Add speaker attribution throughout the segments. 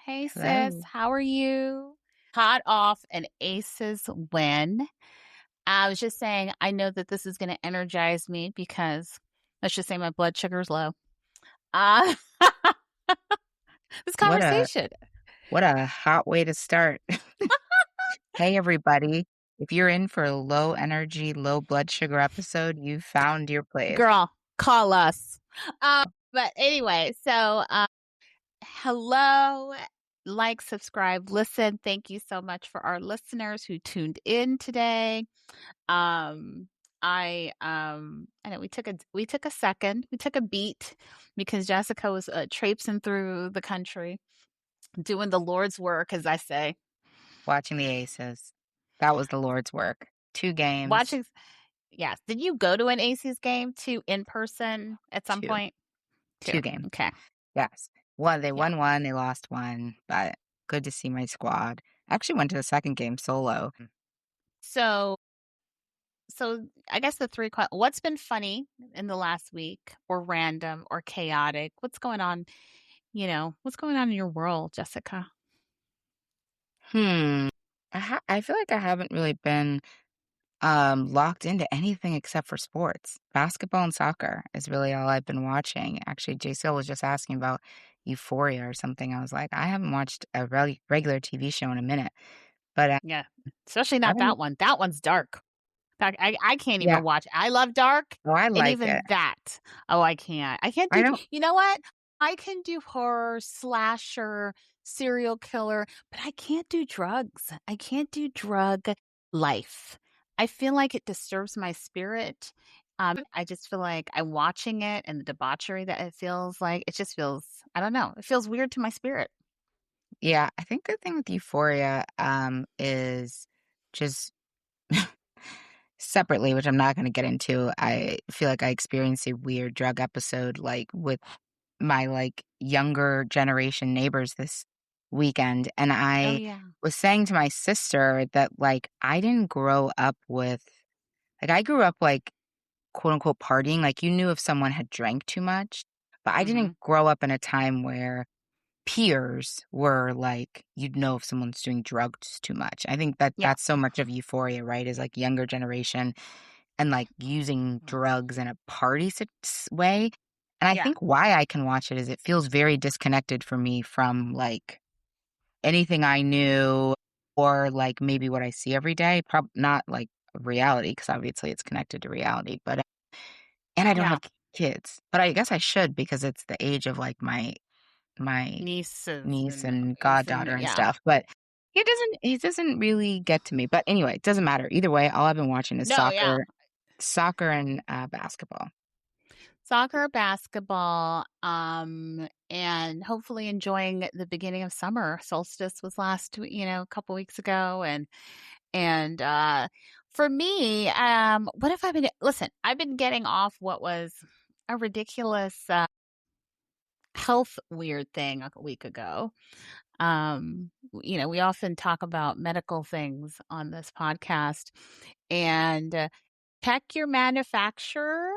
Speaker 1: Hey sis,
Speaker 2: Hello.
Speaker 1: how are you? Hot off an Aces win. I was just saying, I know that this is going to energize me because let's just say my blood sugar's low. Uh, this
Speaker 2: What a
Speaker 1: conversation.
Speaker 2: what a hot way to start. Hey everybody. If you're in for a low energy, low blood sugar episode, you found your place.
Speaker 1: Girl, call us. But anyway, hello, like, subscribe, listen. Thank you so much for our listeners who tuned in today. Um, I know we took a second, we took a beat because Jessica was traipsing through the country doing the Lord's work, as I say.
Speaker 2: Watching the Aces. That was the Lord's work. 2 games,
Speaker 1: Watching, yes. Did you go to an Aces game too in person at some
Speaker 2: two.
Speaker 1: point? Too.
Speaker 2: Two games.
Speaker 1: Okay.
Speaker 2: Yes. They
Speaker 1: Yeah.
Speaker 2: won one, they lost one, but good to see my squad. I actually went to the second game solo.
Speaker 1: So, so I guess the what's been funny in the last week, or random, or chaotic? What's going on? What's going on in your world, Jessica?
Speaker 2: Hmm. I feel like I haven't really been locked into anything except for sports. Basketball and soccer is really all I've been watching. Actually, JCL was just asking about Euphoria or something. I was like, I haven't watched a regular TV show in a minute, but
Speaker 1: Yeah, especially not
Speaker 2: I've been,
Speaker 1: that one. That one's dark. In fact, I can't
Speaker 2: yeah.
Speaker 1: even watch. I love dark,
Speaker 2: Oh, I
Speaker 1: and
Speaker 2: like it.
Speaker 1: even that. Oh, I can't. I can't
Speaker 2: I
Speaker 1: do.
Speaker 2: don't.
Speaker 1: You know what? I can do horror, slasher, serial killer, but I can't do drugs. I can't do drug life. I feel like it disturbs my spirit. I just feel like I'm watching it, and the debauchery that it feels like. It just feels. I don't know. It feels weird to my spirit.
Speaker 2: Yeah, I think the thing with Euphoria is just separately, which I'm not going to get into. I feel like I experienced a weird drug episode, like with my like younger generation neighbors this weekend, and
Speaker 1: Oh
Speaker 2: I
Speaker 1: yeah.
Speaker 2: was saying to my sister that like I didn't grow up with like I grew up like quote unquote partying, like you knew if someone had drank too much, but I
Speaker 1: Mm-hmm.
Speaker 2: didn't grow up in a time where peers were like you'd know if someone's doing drugs too much. I think that
Speaker 1: Yeah.
Speaker 2: that's so much of Euphoria, right? Is like younger generation and like using drugs in a party way. And I
Speaker 1: Yeah.
Speaker 2: think why I can watch it is it feels very disconnected for me from like anything I knew or like maybe what I see every day. Not like reality because obviously it's connected to reality, but and I don't
Speaker 1: Yeah.
Speaker 2: have kids, but I guess I should because it's the age of like my
Speaker 1: Nieces
Speaker 2: niece
Speaker 1: and
Speaker 2: and
Speaker 1: nephews and
Speaker 2: goddaughter and
Speaker 1: yeah.
Speaker 2: stuff. But it doesn't really get to me. But anyway, it doesn't matter. Either way, all I've been watching is
Speaker 1: No, yeah.
Speaker 2: soccer and basketball.
Speaker 1: Soccer, basketball, and hopefully enjoying the beginning of summer. Solstice was a couple weeks ago, and for me, what have I been? Listen, I've been getting off what was a ridiculous health weird thing a week ago. We often talk about medical things on this podcast, and check your manufacturer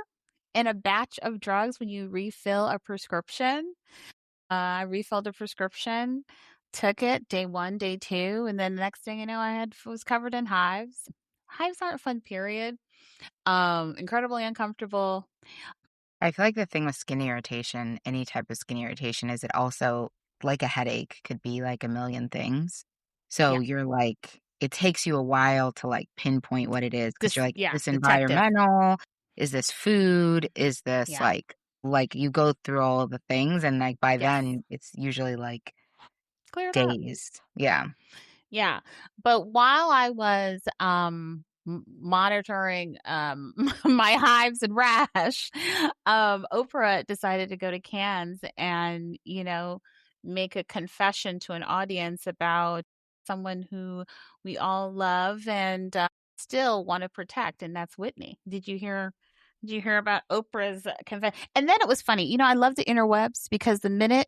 Speaker 1: in a batch of drugs when you refill a prescription. I refilled a prescription, took it day one, day two, and then the next thing you know, was covered in hives. Hives aren't a fun period. Incredibly uncomfortable.
Speaker 2: I feel like the thing with skin irritation, any type of skin irritation, is it also, like a headache, could be like a million things. So
Speaker 1: Yeah,
Speaker 2: you're like, it takes you a while to like pinpoint what it is because you're like, is this
Speaker 1: detective.
Speaker 2: environmental? Is this food? Is this
Speaker 1: Yeah.
Speaker 2: like you go through all of the things and like by
Speaker 1: Yes.
Speaker 2: then it's usually like
Speaker 1: Cleared up.
Speaker 2: days. Yeah.
Speaker 1: Yeah. But while I was monitoring my hives and rash, Oprah decided to go to Cannes and, make a confession to an audience about someone who we all love and still want to protect, and that's Whitney. Did you hear about Oprah's confession? And then it was funny. I love the interwebs because the minute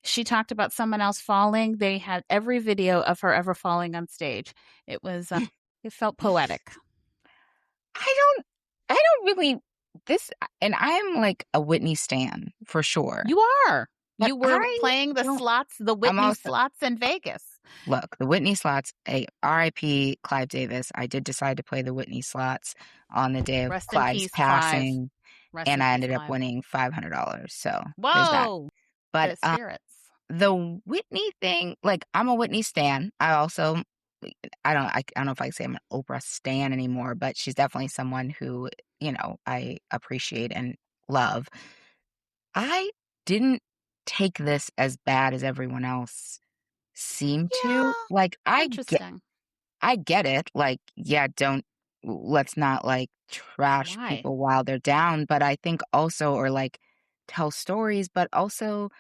Speaker 1: she talked about someone else falling, they had every video of her ever falling on stage. It was, it felt poetic.
Speaker 2: I don't I don't really this and I'm like a Whitney stan for sure.
Speaker 1: You are.
Speaker 2: But
Speaker 1: You were
Speaker 2: I
Speaker 1: playing
Speaker 2: don't
Speaker 1: the
Speaker 2: I'm
Speaker 1: Whitney
Speaker 2: also
Speaker 1: slots in Vegas.
Speaker 2: look, the Whitney slots, a RIP Clive Davis. I did decide to play the Whitney slots on the day of
Speaker 1: Rest in
Speaker 2: Clive's
Speaker 1: peace, Clive.
Speaker 2: passing,
Speaker 1: Rest
Speaker 2: and
Speaker 1: in
Speaker 2: I
Speaker 1: peace,
Speaker 2: ended up
Speaker 1: Clive.
Speaker 2: winning $500, so there's that.
Speaker 1: Whoa!
Speaker 2: But,
Speaker 1: The spirits.
Speaker 2: the Whitney thing, like, I'm a Whitney stan. I also I don't know if I can say I'm an Oprah stan anymore, but she's definitely someone who, I appreciate and love. I didn't take this as bad as everyone else seemed to. Like,
Speaker 1: Yeah. Interesting.
Speaker 2: I get it. Like, yeah, don't let's not like trash
Speaker 1: Why?
Speaker 2: people while they're down, but I think also or like tell stories, but also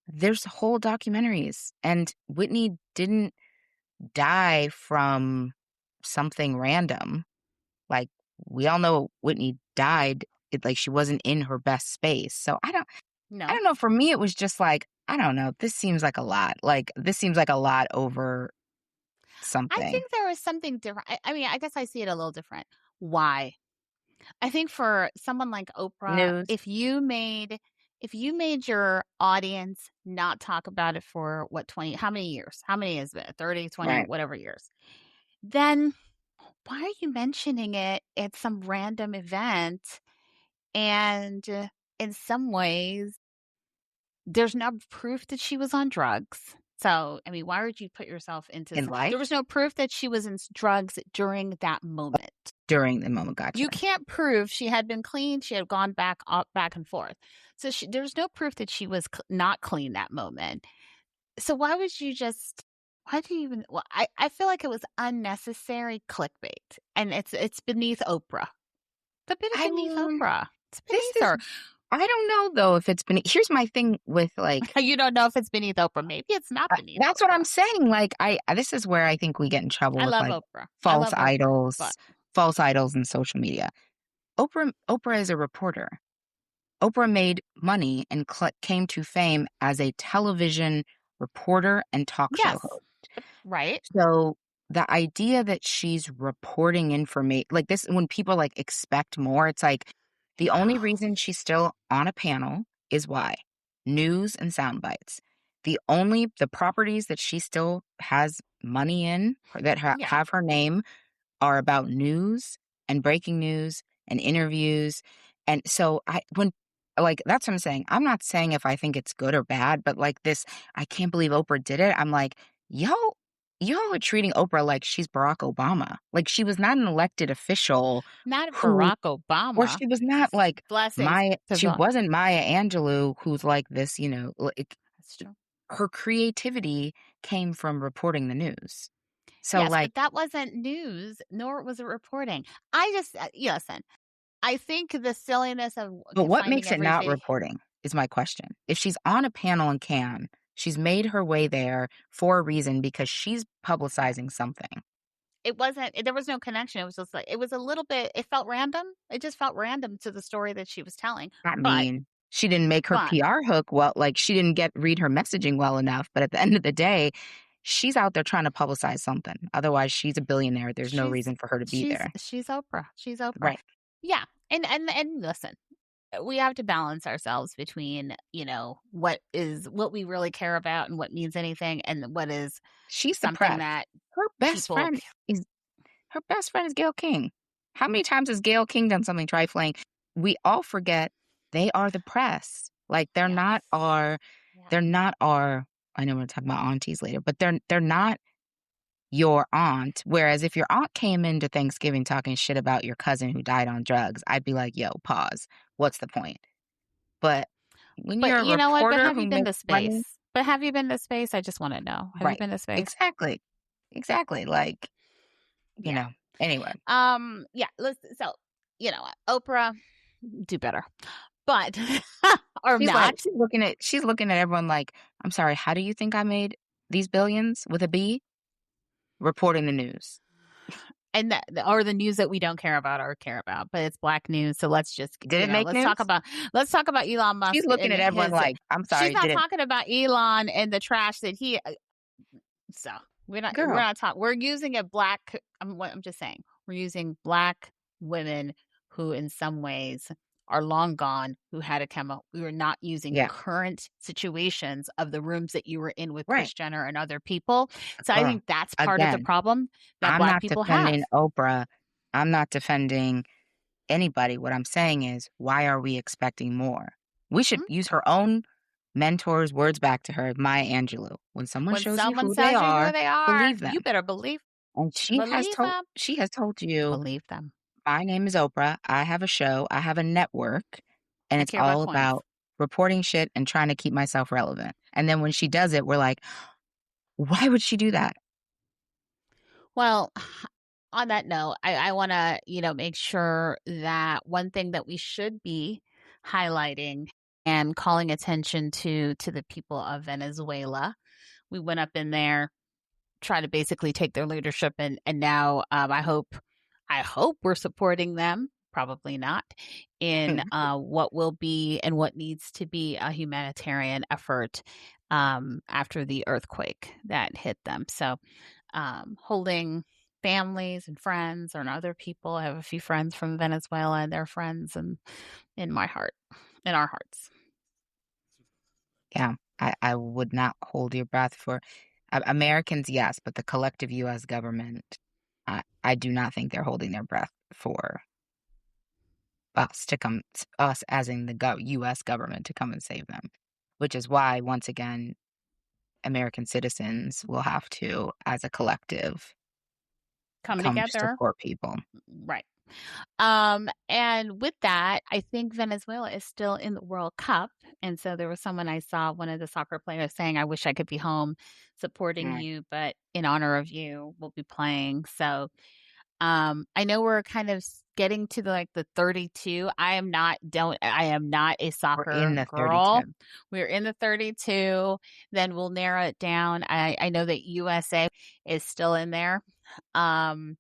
Speaker 2: there's whole documentaries and Whitney didn't die from something random. Like we all know Whitney died like she wasn't in her best space. So I
Speaker 1: No.
Speaker 2: don't know, for me it was just like, I don't know, this seems like a lot. Like this seems like a lot over
Speaker 1: I
Speaker 2: something.
Speaker 1: think there is something different. I mean, I guess I see it a little different. Why? I think for someone like Oprah,
Speaker 2: News,
Speaker 1: if you made your audience not talk about it for what 20 how many years? How many is it? 30, 20,
Speaker 2: right?
Speaker 1: whatever years. Then why are you mentioning it at some random event? And in some ways, there's no proof that she was on drugs. So, I mean, why would you put yourself into
Speaker 2: In
Speaker 1: there
Speaker 2: life
Speaker 1: was no proof that she was in drugs during that moment.
Speaker 2: during the moment,
Speaker 1: You
Speaker 2: gotcha.
Speaker 1: can't prove she had been clean. She had gone back up, back and forth. So there's no proof that she was not clean that moment. So why would you just? Why do you even? Well, I feel like it was unnecessary clickbait, and it's beneath Oprah. It's a bit
Speaker 2: I
Speaker 1: beneath
Speaker 2: mean,
Speaker 1: Oprah. It's
Speaker 2: this
Speaker 1: beneath
Speaker 2: is
Speaker 1: her.
Speaker 2: I don't know though if it's been here's my thing with like
Speaker 1: You don't know if it's beneath Oprah. Maybe it's not beneath
Speaker 2: that's what I'm
Speaker 1: Oprah.
Speaker 2: saying. Like this is where I think we get in trouble
Speaker 1: I
Speaker 2: with
Speaker 1: love
Speaker 2: like
Speaker 1: Oprah. I
Speaker 2: false
Speaker 1: love Oprah, but
Speaker 2: idols, false idols in social media. Oprah is a reporter. Oprah made money and came to fame as a television reporter and talk show
Speaker 1: yes,
Speaker 2: host.
Speaker 1: right?
Speaker 2: So the idea that she's reporting information like this, when people like expect more, it's like the only
Speaker 1: No.
Speaker 2: reason she's still on a panel is why news and sound bites. The properties that she still has money in that
Speaker 1: Yeah,
Speaker 2: have her name are about news and breaking news and interviews. And so when like that's what I'm saying. I'm not saying if I think it's good or bad, but like this, I can't believe Oprah did it. I'm like, y'all are treating Oprah like she's Barack Obama. Like she was not an elected official
Speaker 1: not
Speaker 2: who
Speaker 1: Barack
Speaker 2: or
Speaker 1: Obama.
Speaker 2: she was not like
Speaker 1: Blessings to
Speaker 2: she
Speaker 1: the.
Speaker 2: wasn't Maya Angelou who's like this, like
Speaker 1: That's true.
Speaker 2: her creativity came from reporting the news. So
Speaker 1: Yes,
Speaker 2: like
Speaker 1: but that wasn't news, nor was it reporting. I just listen. I think the silliness of
Speaker 2: but what
Speaker 1: finding
Speaker 2: makes it
Speaker 1: every
Speaker 2: not
Speaker 1: video.
Speaker 2: reporting is my question. If she's on a panel in Cannes, she's made her way there for a reason because she's publicizing something.
Speaker 1: It wasn't. There was no connection. It was just like it was a little bit. It felt random. It just felt random to the story that she was telling.
Speaker 2: I
Speaker 1: But
Speaker 2: mean, she didn't make her
Speaker 1: but
Speaker 2: PR hook well, like she didn't get read her messaging well enough. But at the end of the day, she's out there trying to publicize something. Otherwise, she's a billionaire. There's no
Speaker 1: she's
Speaker 2: reason for her to be there.
Speaker 1: she's Oprah. She's Oprah.
Speaker 2: Right.
Speaker 1: Yeah, and listen, we have to balance ourselves between what we really care about and what means anything, and what is
Speaker 2: She's the
Speaker 1: something
Speaker 2: press.
Speaker 1: that
Speaker 2: Her best
Speaker 1: people.
Speaker 2: friend is Her best friend is Gayle King. How many times has Gayle King done something trifling? We all forget they are the press. Like
Speaker 1: Yes. Yeah.
Speaker 2: they're not our I know we're talking about aunties later, but they're not your aunt. Whereas if your aunt came into Thanksgiving talking shit about your cousin who died on drugs, I'd be like, yo, pause. What's the point? But when you're
Speaker 1: But
Speaker 2: a
Speaker 1: you know what? But
Speaker 2: reporter
Speaker 1: have
Speaker 2: who
Speaker 1: you been
Speaker 2: makes
Speaker 1: to
Speaker 2: money,
Speaker 1: space? But have you been to space? I just want to know. Have you
Speaker 2: right.
Speaker 1: been to space?
Speaker 2: Exactly. Exactly. Like, you
Speaker 1: Yeah.
Speaker 2: know, anyway.
Speaker 1: Yeah. Let's. So you know what? Oprah, do better, but or not.
Speaker 2: She's looking at everyone like, "I'm sorry, how do you think I made these billions with a B? Reporting the news."
Speaker 1: And or the news that we don't care about or care about, but it's black news. So let's just,
Speaker 2: Did it make news?
Speaker 1: let's talk about Elon
Speaker 2: She's
Speaker 1: Musk
Speaker 2: looking
Speaker 1: and
Speaker 2: at everyone
Speaker 1: his.
Speaker 2: like, "I'm
Speaker 1: She's
Speaker 2: sorry,
Speaker 1: not
Speaker 2: did it?"
Speaker 1: talking about Elon and the trash that he. So we're
Speaker 2: Girl,
Speaker 1: not talking. We're using a black. I'm just saying we're using black women who, in some ways, are long gone who had a chemo. We were not using
Speaker 2: Yeah.
Speaker 1: current situations of the rooms that you were in with
Speaker 2: Right.
Speaker 1: Kris Jenner and other people. So I
Speaker 2: Girl,
Speaker 1: think that's part of the
Speaker 2: again,
Speaker 1: problem that
Speaker 2: I'm
Speaker 1: Black
Speaker 2: not
Speaker 1: people have.
Speaker 2: defending Oprah. I'm not defending anybody. What I'm saying is, why are we expecting more? We should
Speaker 1: Mm.
Speaker 2: use her own mentor's words back to her, Maya Angelou. When someone
Speaker 1: When
Speaker 2: shows you
Speaker 1: someone
Speaker 2: who they
Speaker 1: tells you who
Speaker 2: are,
Speaker 1: they are,
Speaker 2: believe
Speaker 1: you
Speaker 2: them.
Speaker 1: better believe
Speaker 2: And
Speaker 1: believe them.
Speaker 2: she has told you,
Speaker 1: Believe them.
Speaker 2: my name is Oprah. I have a show. I have a network, and
Speaker 1: I
Speaker 2: it's
Speaker 1: care about
Speaker 2: all
Speaker 1: coins.
Speaker 2: about reporting shit and trying to keep myself relevant. And then when she does it, we're like, why would she do that?
Speaker 1: Well, on that note, I want to, make sure that one thing that we should be highlighting and calling attention to the people of Venezuela. We went up in there, try to basically take their leadership, and now I hope we're supporting them. Probably not in what will be and what needs to be a humanitarian effort after the earthquake that hit them. So holding families and friends and other people. I have a few friends from Venezuela and their friends and in my heart, in our hearts.
Speaker 2: Yeah, I would not hold your breath for Americans, yes, but the collective US government, I do not think they're holding their breath for us as in the US government to come and save them, which is why, once again, American citizens will have to, as a collective,
Speaker 1: Come
Speaker 2: come
Speaker 1: together.
Speaker 2: support people.
Speaker 1: Right. And with that, I think Venezuela is still in the World Cup. And so there was someone I saw, one of the soccer players saying, I wish I could be home supporting
Speaker 2: Mm.
Speaker 1: you, but in honor of you, we'll be playing. So I know we're kind of getting to the 32. I am not a
Speaker 2: We're in
Speaker 1: soccer
Speaker 2: the
Speaker 1: girl.
Speaker 2: 32.
Speaker 1: We're in the 32. Then we'll narrow it down. I know that USA is still in there. Um,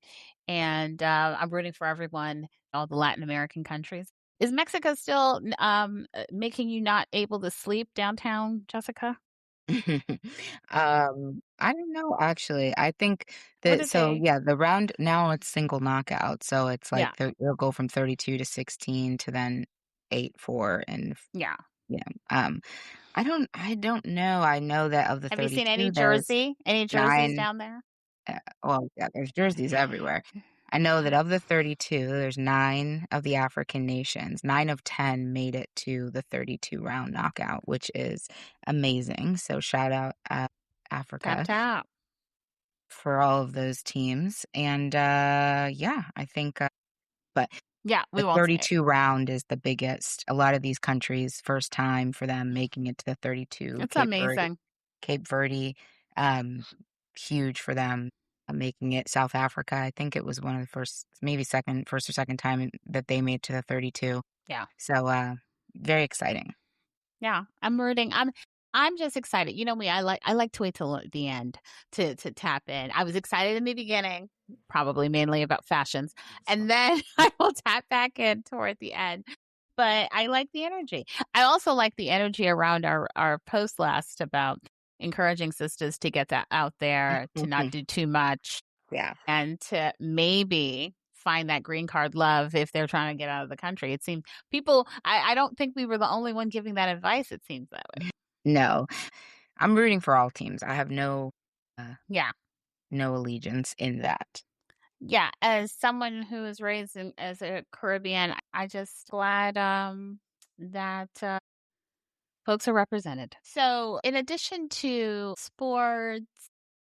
Speaker 1: and I'm rooting for everyone, all the Latin American countries. Is Mexico still making you not able to sleep downtown, Jessica?
Speaker 2: I don't know, actually. I think
Speaker 1: What
Speaker 2: that
Speaker 1: did
Speaker 2: so,
Speaker 1: they?
Speaker 2: yeah, the round now it's single knockout, so it's like
Speaker 1: Yeah,
Speaker 2: it'll go from 32 to 16 to then 8, 4, and
Speaker 1: yeah.
Speaker 2: yeah. I don't know. I know that of the
Speaker 1: Have you seen any
Speaker 2: 32, there's
Speaker 1: jersey? Any jerseys
Speaker 2: 9
Speaker 1: down there?
Speaker 2: well, yeah, there's jerseys everywhere. I know that of the 32, there's 9 of the African nations. 9 of 10 made it to the 32 round knockout, which is amazing. So shout out
Speaker 1: Tap
Speaker 2: Africa
Speaker 1: tap.
Speaker 2: for all of those teams. And yeah, I think but
Speaker 1: Yeah,
Speaker 2: the
Speaker 1: we won't say it.
Speaker 2: 32 round is the biggest. A lot of these countries, first time for them making it to the 32.
Speaker 1: It's amazing.
Speaker 2: Cape Verde, um, huge for them, making it. South Africa, I think it was one of the first, maybe first or second time that they made to the 32.
Speaker 1: Yeah.
Speaker 2: So, very exciting.
Speaker 1: Yeah. I'm rooting. I'm just excited. You know me, I like to wait till the end to tap in. I was excited in the beginning, probably mainly about fashions, and then I will tap back in toward the end. But I like the energy. I also like the energy around our post last about encouraging sisters to get that out there, to not do too much,
Speaker 2: Yeah.
Speaker 1: and to maybe find that green card love if they're trying to get out of the country. It seems I don't think we were the only one giving that advice. It seems that way.
Speaker 2: No, I'm rooting for all teams. I have uh,
Speaker 1: Yeah.
Speaker 2: no allegiance in that.
Speaker 1: Yeah. As someone who was raised as a Caribbean, I just glad that folks are represented. So, in addition to sports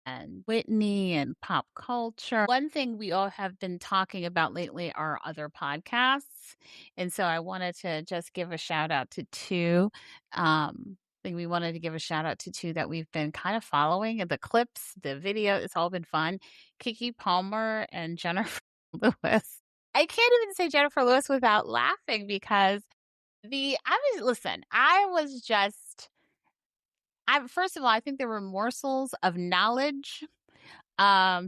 Speaker 1: and Whitney and pop culture, one thing we all have been talking about lately are other podcasts. And so, I wanted to just give a shout out to two. I think we wanted to give a shout out to two that we've been kind of following and the clips, the video. It's all been fun. Keke Palmer and Jennifer Lewis. I can't even say Jennifer Lewis without laughing because I was just I first of all, I think there were morsels of knowledge.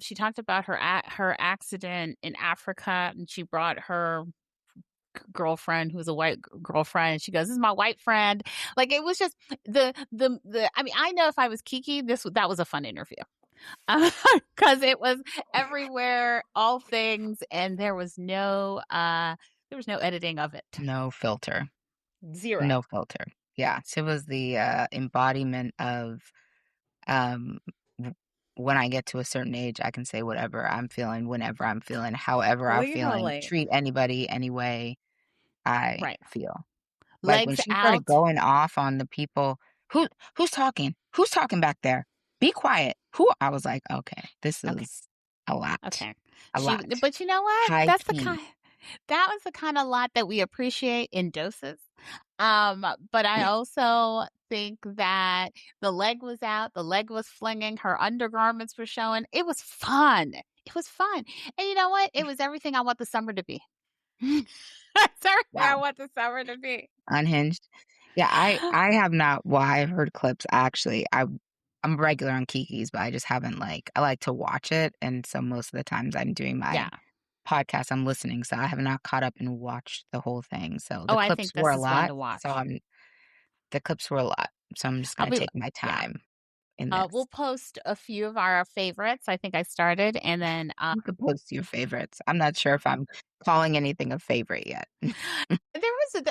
Speaker 1: She talked about her accident in Africa, and she brought her girlfriend who was a white girlfriend. And she goes, "This is my white friend." Like it was just the. I mean, I know if I was Kiki, that was a fun interview because it was everywhere, all things, and there was no There was no editing of it.
Speaker 2: No filter.
Speaker 1: Zero.
Speaker 2: No filter. Yeah, she was the, embodiment of, um, w when I get to a certain age, I can say whatever I'm feeling, whenever I'm feeling, however I'm feeling,
Speaker 1: Literally.
Speaker 2: treat anybody any way I
Speaker 1: Right.
Speaker 2: feel. Like, when
Speaker 1: Legs
Speaker 2: she started
Speaker 1: out.
Speaker 2: going off on the people, "Who who's talking? Who's talking back there? Be quiet. Who?" I was like, "Okay, this
Speaker 1: Okay.
Speaker 2: is a lot.
Speaker 1: Okay.
Speaker 2: A
Speaker 1: She
Speaker 2: lot.
Speaker 1: but you know what?
Speaker 2: High
Speaker 1: That's the
Speaker 2: key."
Speaker 1: kind that was the kinda lot that we appreciate in doses. But I also think that the leg was out, the leg was flinging, her undergarments were showing. It was fun. It was fun. And you know what? It was everything I want the summer to be. It's everything I
Speaker 2: Wow.
Speaker 1: want the summer to be.
Speaker 2: Unhinged. Yeah, I have not well, I've heard clips, actually. I'm regular on Keke's, but I just haven't, like I like to watch it, and so most of the times I'm doing
Speaker 1: Yeah.
Speaker 2: my podcast, I'm listening, so I have not caught up and watched the whole thing, so
Speaker 1: Oh,
Speaker 2: the
Speaker 1: I
Speaker 2: clips
Speaker 1: think
Speaker 2: were
Speaker 1: this
Speaker 2: a
Speaker 1: is one
Speaker 2: lot,
Speaker 1: to
Speaker 2: so
Speaker 1: watch.
Speaker 2: I'm the clips were a lot, so I'm just
Speaker 1: I'll
Speaker 2: gonna
Speaker 1: be
Speaker 2: take my
Speaker 1: yeah.
Speaker 2: time in
Speaker 1: We'll
Speaker 2: this.
Speaker 1: post a few of our favorites. I think I started, and then
Speaker 2: You could post your favorites. I'm not sure if I'm calling anything a favorite yet.
Speaker 1: there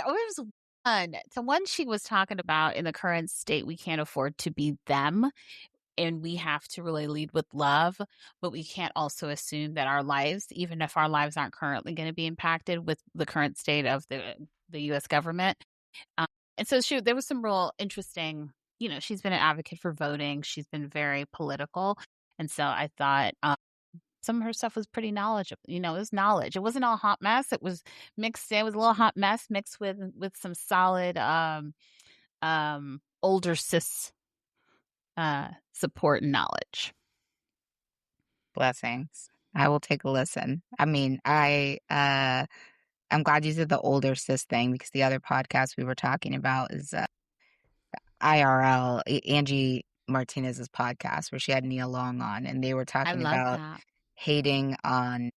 Speaker 1: was one. So one she was talking about in the current state, we can't afford to be them, and we have to really lead with love, but we can't also assume that our lives, even if our lives aren't currently going to be impacted with the current state of the U.S. government. Um, and so there was some real interesting. She's been an advocate for voting. She's been very political, and so I thought some of her stuff was pretty knowledgeable. It was knowledge. It wasn't all hot mess. It was mixed. It was a little hot mess mixed with some solid older cis support and knowledge.
Speaker 2: Blessings. I will take a listen. I mean, I'm glad you said the older sis thing because the other podcast we were talking about is, IRL, Angie Martinez's podcast where she had Nia Long on, and they were
Speaker 1: I
Speaker 2: talking
Speaker 1: love
Speaker 2: about
Speaker 1: that.
Speaker 2: hating on,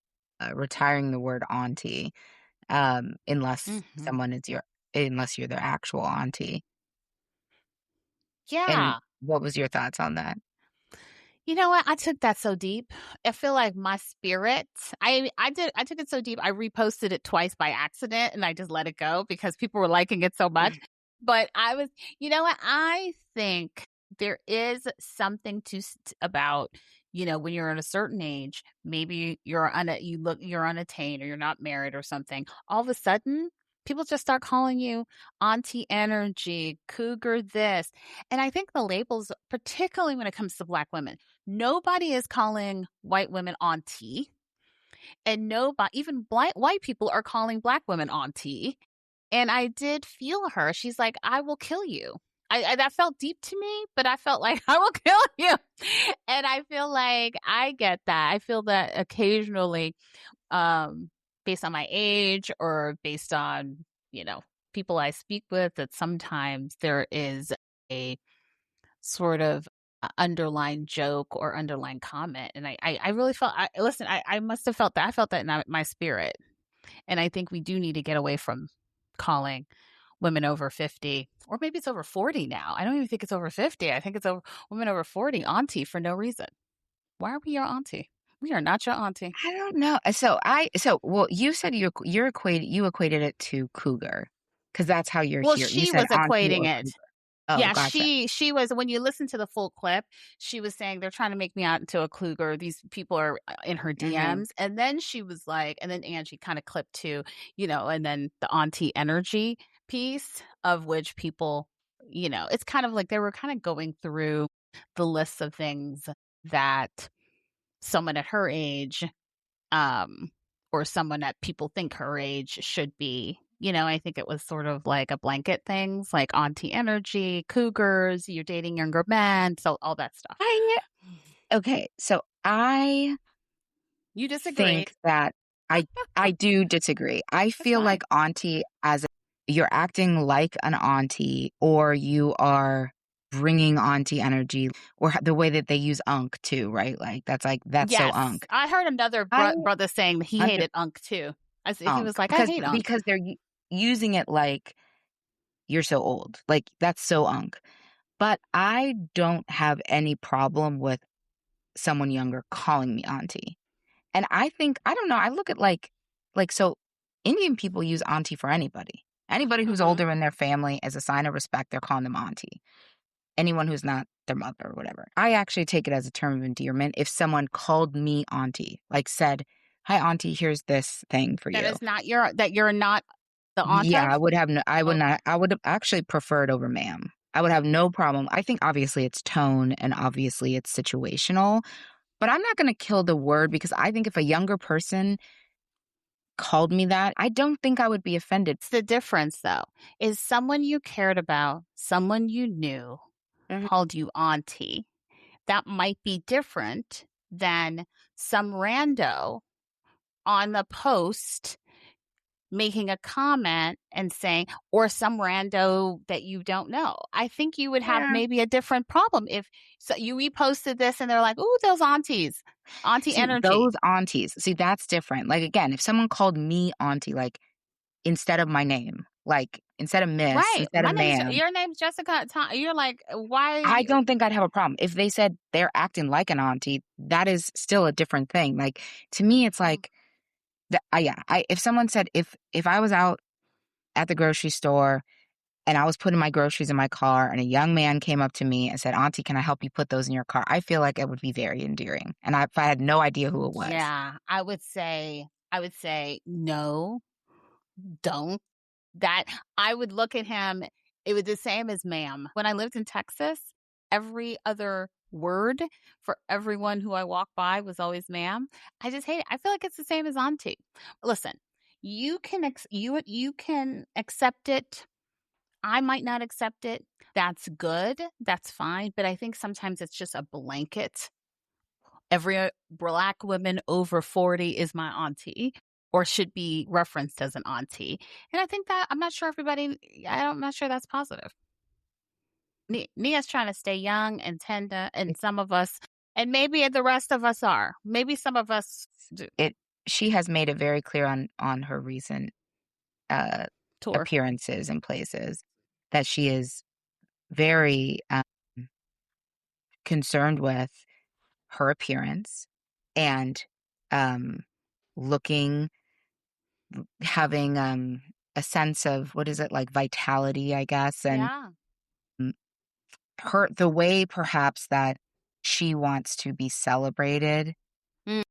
Speaker 2: retiring the word auntie, unless
Speaker 1: Hmm.
Speaker 2: unless you're their actual auntie. And
Speaker 1: Yeah.
Speaker 2: what was your thoughts on that?
Speaker 1: You know what? I took that so deep. I feel like my spirit. I took it so deep. I reposted it twice by accident, and I just let it go because people were liking it so much. But I was, you know what? I think there is something about when you're at a certain age, maybe you're unattained or you're not married or something. All of a sudden, people just start calling you auntie energy, cougar this. And I think the labels, particularly when it comes to Black women, nobody is calling white women auntie, and nobody, even white people, are calling Black women auntie. And I did feel her. She's like, "I will kill you." That felt deep to me, but I felt like I will kill you, and I feel like I get that. I feel that occasionally, um, based on my age or based on people I speak with, that sometimes there is a sort of underlying joke or underlying comment. And I really felt, listen, I must have felt that. I felt that in my spirit. And I think we do need to get away from calling women over 50, or maybe it's over 40 now. I don't even think it's over 50. I think it's over women over 40 auntie for no reason. Why are we your auntie? We are not your auntie.
Speaker 2: I don't know. Well, you said you equated it to cougar because that's how you're
Speaker 1: Well,
Speaker 2: here. You
Speaker 1: she
Speaker 2: said
Speaker 1: was
Speaker 2: auntie
Speaker 1: equating
Speaker 2: or
Speaker 1: it.
Speaker 2: cougar. Oh,
Speaker 1: Yeah,
Speaker 2: gotcha.
Speaker 1: she was, when you listen to the full clip, she was saying they're trying to make me out into a cougar. These people are in her
Speaker 2: Mhm.
Speaker 1: DMs. And then she was like, and then Angie kind of clipped too, and then the auntie energy piece, of which people, it's kind of like they were kind of going through the lists of things that someone at her age, um, or someone that people think her age should be. I think it was sort of like a blanket things like auntie energy, cougars, you're dating younger men, so all that stuff.
Speaker 2: I Okay, so I
Speaker 1: You disagreed.
Speaker 2: think that I I do disagree. I
Speaker 1: That's
Speaker 2: feel like
Speaker 1: fine.
Speaker 2: auntie you're acting like an auntie or you are bringing auntie energy or the way that they use "unk" too, right? Like, that's so
Speaker 1: Yes.
Speaker 2: "unk."
Speaker 1: I heard another
Speaker 2: I
Speaker 1: brother saying that he
Speaker 2: under
Speaker 1: hated Unk too. He
Speaker 2: "unk"
Speaker 1: was like, I
Speaker 2: because
Speaker 1: hate Unk.
Speaker 2: because they're using it like, "You're so old." Like, that's so "unk." But I don't have any problem with someone younger calling me auntie. And I think I don't know, I look at, so Indian people use auntie for anybody. Anybody who's
Speaker 1: Mhm.
Speaker 2: older in their family, as a sign of respect, they're calling them auntie. Anyone who's not their mother or whatever. I actually take it as a term of endearment if someone called me auntie, like said, "Hi, auntie, here's this thing for
Speaker 1: That
Speaker 2: you."
Speaker 1: is not that you're not the aunt
Speaker 2: Yeah,
Speaker 1: of?
Speaker 2: I would
Speaker 1: Okay.
Speaker 2: not, I would have actually preferred over ma'am. I would have no problem. I think obviously it's tone and obviously it's situational, but I'm not gonna kill the word because I think if a younger person called me that, I don't think I would be offended.
Speaker 1: It's the difference, though, is someone you cared about, someone you knew,
Speaker 2: Mhm.
Speaker 1: called you auntie. That might be different than some rando on the post making a comment and saying, or some rando that you don't know. I think you would have
Speaker 2: Yeah.
Speaker 1: maybe a different problem if so you reposted this and they're like, "Ooh, those aunties, auntie
Speaker 2: See, those
Speaker 1: energy."
Speaker 2: aunties, see, that's different. Like, again, if someone called me auntie, like, instead of my name, like, instead of miss,
Speaker 1: Right.
Speaker 2: instead of ma'am,
Speaker 1: Your name's Jessica. You're like, why?
Speaker 2: I don't think I'd have a problem. If they said they're acting like an auntie, that is still a different thing. Like, to me, it's
Speaker 1: Mm,
Speaker 2: like, yeah, if someone said, if I was out at the grocery store and I was putting my groceries in my car and a young man came up to me and said, "Auntie, can I help you put those in your car?" I feel like it would be very endearing. And if I had no idea who it was.
Speaker 1: yeah, I would say no, don't. That I would look at him, it was the same as ma'am. When I lived in Texas, every other word for everyone who I walked by was always ma'am. I just hate it. I feel like it's the same as auntie. Listen, you can accept it. I might not accept it. That's good. That's fine. But I think sometimes it's just a blanket. Every black woman over 40 is my auntie or should be referenced as an auntie. And I think that I'm not sure I'm not sure that's positive. Nia's trying to stay young and tender, and some of us, and maybe the rest of us are. Maybe some of us do.
Speaker 2: It She has made it very clear on her recent, uh,
Speaker 1: Tour.
Speaker 2: appearances and places that she is very, concerned with her appearance and, um, looking having, a sense of what is it, like, vitality, I guess, and,
Speaker 1: Yeah.
Speaker 2: mm, the way perhaps that she wants to be celebrated
Speaker 1: Mm,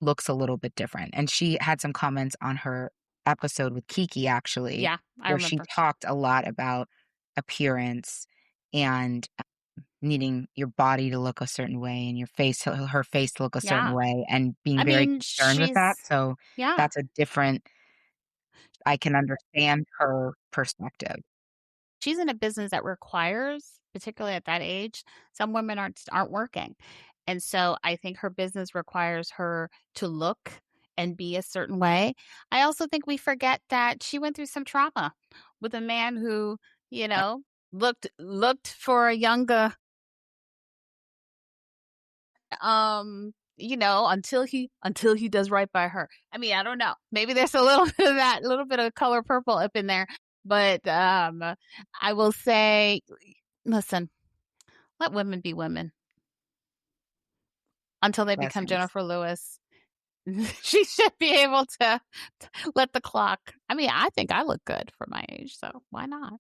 Speaker 2: looks a little bit different, and she had some comments on her episode with Keke, actually,
Speaker 1: yeah, I
Speaker 2: where she
Speaker 1: remember.
Speaker 2: talked a lot about appearance and, needing your body to look a certain way and your face to her face to look a certain
Speaker 1: Yeah.
Speaker 2: way and being
Speaker 1: I
Speaker 2: very
Speaker 1: mean,
Speaker 2: concerned with that, so
Speaker 1: yeah.
Speaker 2: that's a different I can understand her perspective.
Speaker 1: She's in a business that requires, particularly at that age, some women aren't working. And so I think her business requires her to look and be a certain way. I also think we forget that she went through some trauma with a man who, you
Speaker 2: Yeah,
Speaker 1: know, looked for a younger until he does right by her. I mean, I don't know. Maybe there's a little bit of that, little bit of color purple up in there, but I will say, listen, let women be women until they become
Speaker 2: blessings.
Speaker 1: Jennifer Lewis. She should be able to let the clock. I mean, I think I look good for my age, so why not?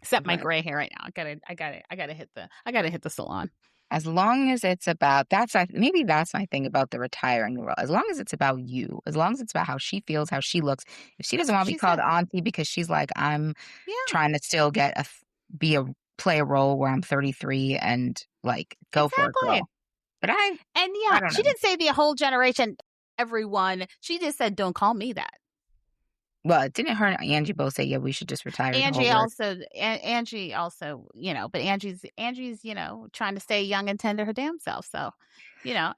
Speaker 1: Except my
Speaker 2: But
Speaker 1: gray hair right now. I gotta hit the salon.
Speaker 2: as long as it's about maybe that's my thing about the retiring world. As long as it's about you, as long as it's about how she feels, how she looks. If she doesn't
Speaker 1: That's what
Speaker 2: wanna be
Speaker 1: she
Speaker 2: called
Speaker 1: said.
Speaker 2: auntie because she's like, "I'm
Speaker 1: Yeah,
Speaker 2: trying to still get be a play a role where I'm 33," and, like, go for it,
Speaker 1: exactly.
Speaker 2: girl. But
Speaker 1: And
Speaker 2: I
Speaker 1: yeah,
Speaker 2: don't
Speaker 1: she
Speaker 2: know.
Speaker 1: didn't say the whole generation, everyone. She just said, "Don't call me that."
Speaker 2: Well, didn't her and Angie both say, "Yeah, we should just retire the whole word"?
Speaker 1: Angie also, but Angie's, trying to stay young and tender her damn self. So,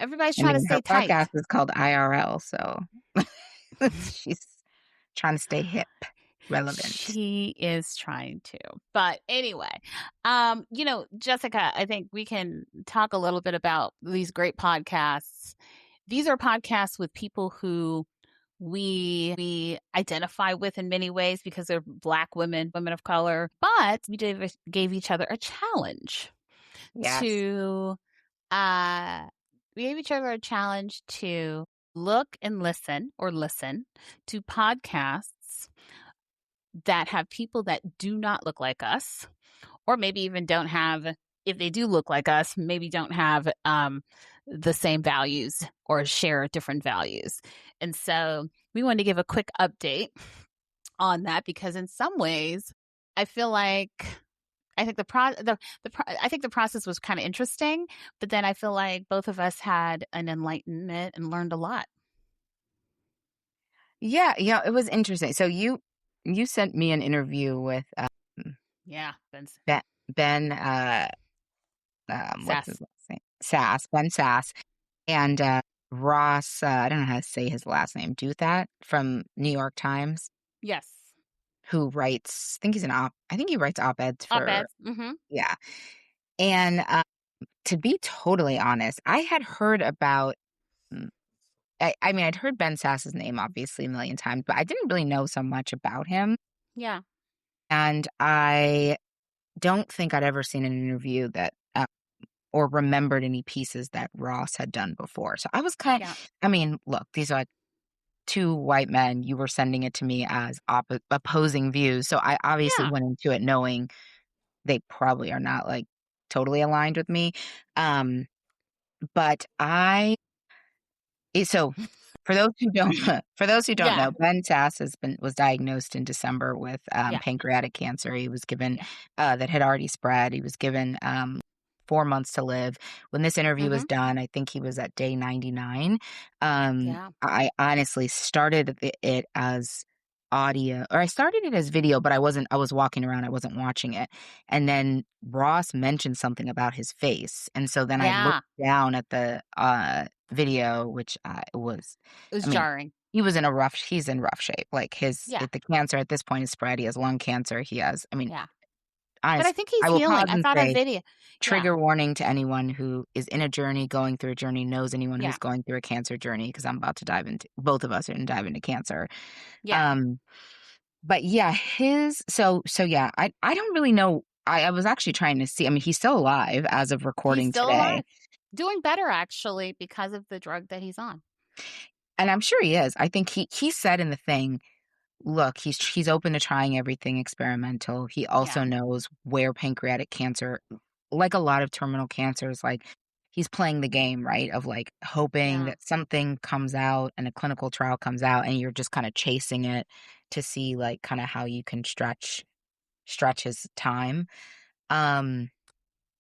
Speaker 1: everybody's
Speaker 2: I
Speaker 1: trying to
Speaker 2: mean, her
Speaker 1: stay
Speaker 2: podcast
Speaker 1: tight.
Speaker 2: is called IRL, so she's trying to stay hip, relevant.
Speaker 1: She is trying to. But anyway, Jessica, I think we can talk a little bit about these great podcasts. These are podcasts with people who we identify with in many ways because they're black women of color, but gave each other a challenge
Speaker 2: Yes.
Speaker 1: to uh we gave each other a challenge to look and listen to podcasts that have people that do not look like us, or maybe even don't have, if they do look like us, maybe don't have the same values or share different values. And so we wanted to give a quick update on that because in some ways, I feel like I think I think the process was kind of interesting, but then I feel like both of us had an enlightenment and learned a lot.
Speaker 2: Yeah, yeah, it was interesting. So you sent me an interview with
Speaker 1: Yeah, Ben's
Speaker 2: Ben, Ben what's his
Speaker 1: sass.
Speaker 2: last name? Sass, Ben Sass, and Ross, I don't know how to say his last name, Duthat from New York Times,
Speaker 1: Yes,
Speaker 2: who writes, I think he writes op-eds for,
Speaker 1: op-eds. Mm-hmm.
Speaker 2: yeah. And to be totally honest, I had heard about, mm, I mean, I'd heard Ben Sass's name obviously a million times, but I didn't really know so much about him.
Speaker 1: Yeah,
Speaker 2: And I don't think I'd ever seen an interview that, or remembered any pieces that Ross had done before. So I was
Speaker 1: yeah,
Speaker 2: I mean, look, these are like two white men. You were sending it to me as opposing views. So I obviously
Speaker 1: yeah.
Speaker 2: went into it knowing they probably are not like totally aligned with me. Um, but so for those who don't for those who don't
Speaker 1: Yeah,
Speaker 2: know, Ben Sass was diagnosed in December with
Speaker 1: yeah,
Speaker 2: pancreatic cancer. He was given
Speaker 1: yeah.
Speaker 2: that had already spread. He was given 4 months to live. When this interview was
Speaker 1: Mm-hmm.
Speaker 2: done, I think he was at day 99.
Speaker 1: Yeah,
Speaker 2: I honestly started it as audio, or I started it as video, but I was walking around, I wasn't watching it. And then Ross mentioned something about his face. And so then I looked
Speaker 1: yeah.
Speaker 2: down at the video, which was,
Speaker 1: It was
Speaker 2: I mean,
Speaker 1: jarring.
Speaker 2: he's in rough shape. Like
Speaker 1: Yeah,
Speaker 2: the cancer at this point is spread. He has lung cancer. I mean,
Speaker 1: yeah. But I
Speaker 2: honest,
Speaker 1: think he's
Speaker 2: I will
Speaker 1: healing.
Speaker 2: pause
Speaker 1: I
Speaker 2: and
Speaker 1: thought on
Speaker 2: say,
Speaker 1: video. Yeah,
Speaker 2: trigger warning to anyone who is in a journey, going through a journey, knows anyone who's
Speaker 1: yeah,
Speaker 2: going through a cancer journey, because I'm about to both of us are going to dive into cancer.
Speaker 1: yeah.
Speaker 2: Um, but yeah, yeah, I don't really know. I was actually trying to see. I mean, he's still alive as of
Speaker 1: He's
Speaker 2: recording
Speaker 1: still
Speaker 2: today.
Speaker 1: alive, doing better actually because of the drug that he's on.
Speaker 2: And I'm sure he is. I think he said in the thing, look, he's open to trying everything experimental. He also
Speaker 1: Yeah,
Speaker 2: knows where pancreatic cancer, like a lot of terminal cancers, like he's playing the game, right? Of like hoping
Speaker 1: yeah,
Speaker 2: that something comes out and a clinical trial comes out and you're just kind of chasing it to see like kind of how you can stretch his time. Um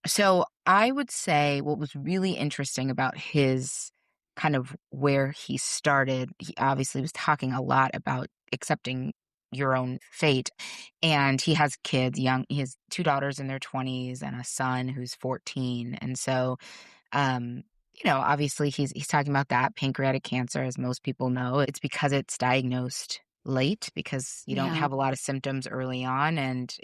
Speaker 2: so I would say what was really interesting about his kind of where he started, he obviously was talking a lot about accepting your own fate. And he has kids, he has two daughters in their 20s and a son who's 14. And so obviously he's talking about that pancreatic cancer, as most people know. It's because it's diagnosed late because you don't
Speaker 1: yeah,
Speaker 2: have a lot of symptoms early on, and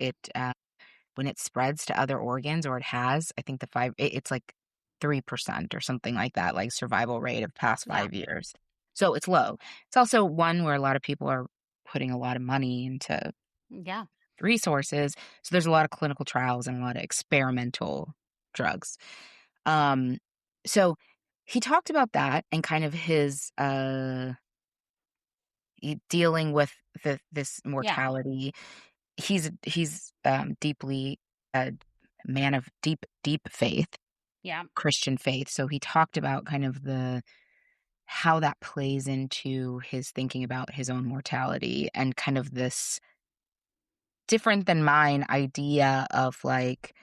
Speaker 2: when it spreads to other organs, or it has, I think it's like 3% or something like that, like survival rate of past
Speaker 1: yeah,
Speaker 2: 5 years. So it's low. It's also one where a lot of people are putting a lot of money into
Speaker 1: yeah,
Speaker 2: resources. So there's a lot of clinical trials and a lot of experimental drugs. Um, so he talked about that and kind of his dealing with this
Speaker 1: yeah,
Speaker 2: mortality. He's deeply a man of deep faith,
Speaker 1: yeah,
Speaker 2: Christian faith. So he talked about kind of the how that plays into his thinking about his own mortality, and kind of this different than mine idea of like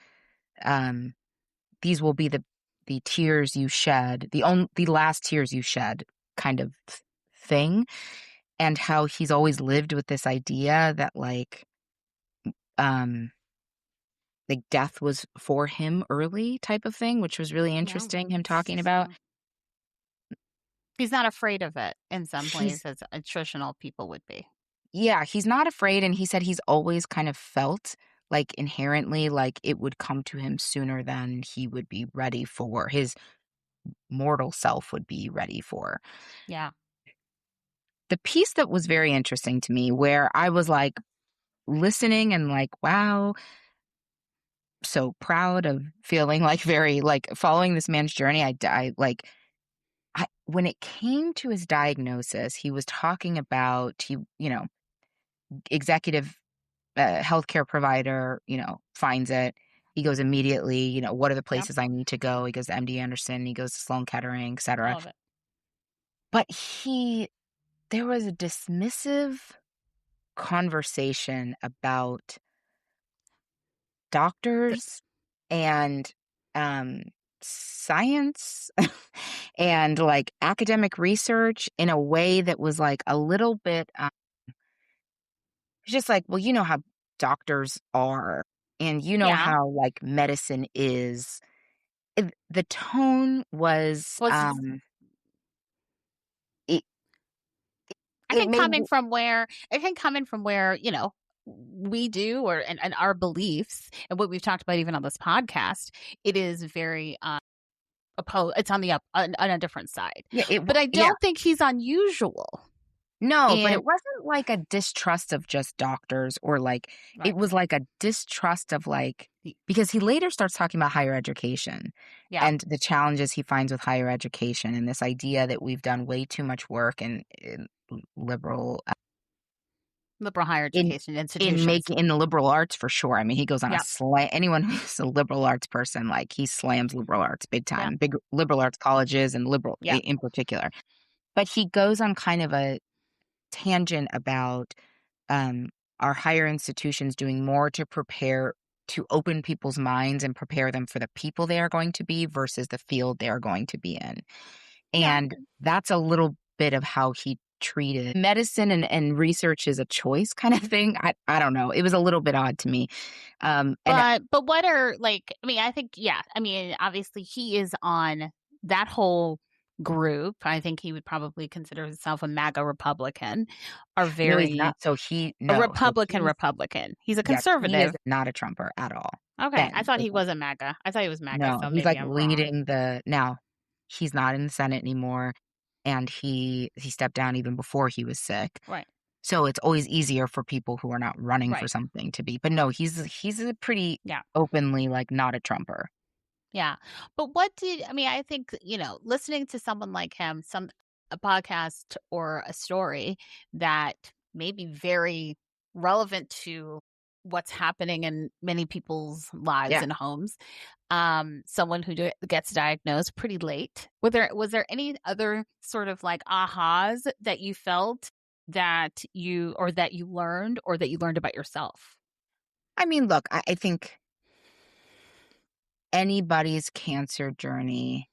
Speaker 2: um these will be the tears you shed, the last tears you shed kind of thing, and how he's always lived with this idea that um like death was for him early type of thing, which was really
Speaker 1: yeah.
Speaker 2: interesting, him talking about.
Speaker 1: So he's not afraid of it in some ways
Speaker 2: He's
Speaker 1: as attritional people would be.
Speaker 2: Yeah, he's not afraid, and he said he's always kind of felt like inherently like it would come to him sooner than he would be ready for, his mortal self would be ready for.
Speaker 1: Yeah,
Speaker 2: The piece that was very interesting to me, where I was like listening and like, wow, so proud of feeling like very like following this man's journey. I like when it came to his diagnosis, he was talking about executive healthcare provider, finds it. He goes immediately, what are the
Speaker 1: Yep.
Speaker 2: places I need to go? He goes to MD Anderson, he goes to Sloan Kettering, et cetera.
Speaker 1: All of it.
Speaker 2: But there was a dismissive conversation about
Speaker 1: The
Speaker 2: doctors and um, science and like academic research in a way that was like a little bit it's just like, well, you know how doctors are and you know
Speaker 1: yeah.
Speaker 2: how like medicine is. The tone was
Speaker 1: Was
Speaker 2: it,
Speaker 1: I
Speaker 2: it
Speaker 1: think
Speaker 2: made
Speaker 1: coming from where, we do and our beliefs and what we've talked about even on this podcast, it is very opposed. It's on the up on a different side.
Speaker 2: yeah,
Speaker 1: But I
Speaker 2: yeah.
Speaker 1: don't think he's unusual.
Speaker 2: No, but
Speaker 1: And
Speaker 2: it wasn't like a distrust of just doctors or like it
Speaker 1: right.
Speaker 2: was like a distrust of like because he later starts talking about higher education
Speaker 1: Yeah.
Speaker 2: and the challenges he finds with higher education and this idea that we've done way too much work in liberal
Speaker 1: Liberal higher
Speaker 2: in
Speaker 1: education institutions.
Speaker 2: making in the liberal arts for sure. I mean, he goes on a
Speaker 1: Yep.
Speaker 2: slam anyone who's a liberal arts person, like he slams liberal arts big
Speaker 1: Yep.
Speaker 2: time, big liberal arts colleges and liberal
Speaker 1: Yep.
Speaker 2: in particular. But he goes on kind of a tangent about um, our higher institutions doing more to prepare to open people's minds and prepare them for the people they are going to be versus the field they are going to be in.
Speaker 1: Yeah.
Speaker 2: And that's a little bit of how he treated medicine and research is a choice kind of thing. I don't know. It was a little bit odd to me. And
Speaker 1: But what are like I mean, I think yeah. I mean, obviously he is on that whole group. I think he would probably consider himself a MAGA Republican, are
Speaker 2: no, he's
Speaker 1: very
Speaker 2: not.
Speaker 1: a
Speaker 2: So
Speaker 1: Republican Republican. He's a
Speaker 2: yes, he is
Speaker 1: conservative.
Speaker 2: not a Trumper at all.
Speaker 1: Okay. I
Speaker 2: Ben
Speaker 1: thought
Speaker 2: is
Speaker 1: he was a MAGA. I thought he was MAGA,
Speaker 2: no,
Speaker 1: so
Speaker 2: he's
Speaker 1: maybe
Speaker 2: like
Speaker 1: I'm wrong.
Speaker 2: leading the now, he's not in the Senate anymore, and he stepped down even before he was sick.
Speaker 1: Right.
Speaker 2: So it's always easier for people who are not running for
Speaker 1: Right.
Speaker 2: something to be. But no, he's a pretty
Speaker 1: Yeah.
Speaker 2: openly like not a Trumper.
Speaker 1: Yeah. But what did I mean, I think, listening to someone like him, a podcast or a story that may be very relevant to what's happening in many people's lives
Speaker 2: Yeah.
Speaker 1: and homes. Someone who gets diagnosed pretty late. Was there any other sort of like ahas that you felt that you learned or that you learned about yourself?
Speaker 2: I mean, look, I think anybody's cancer journey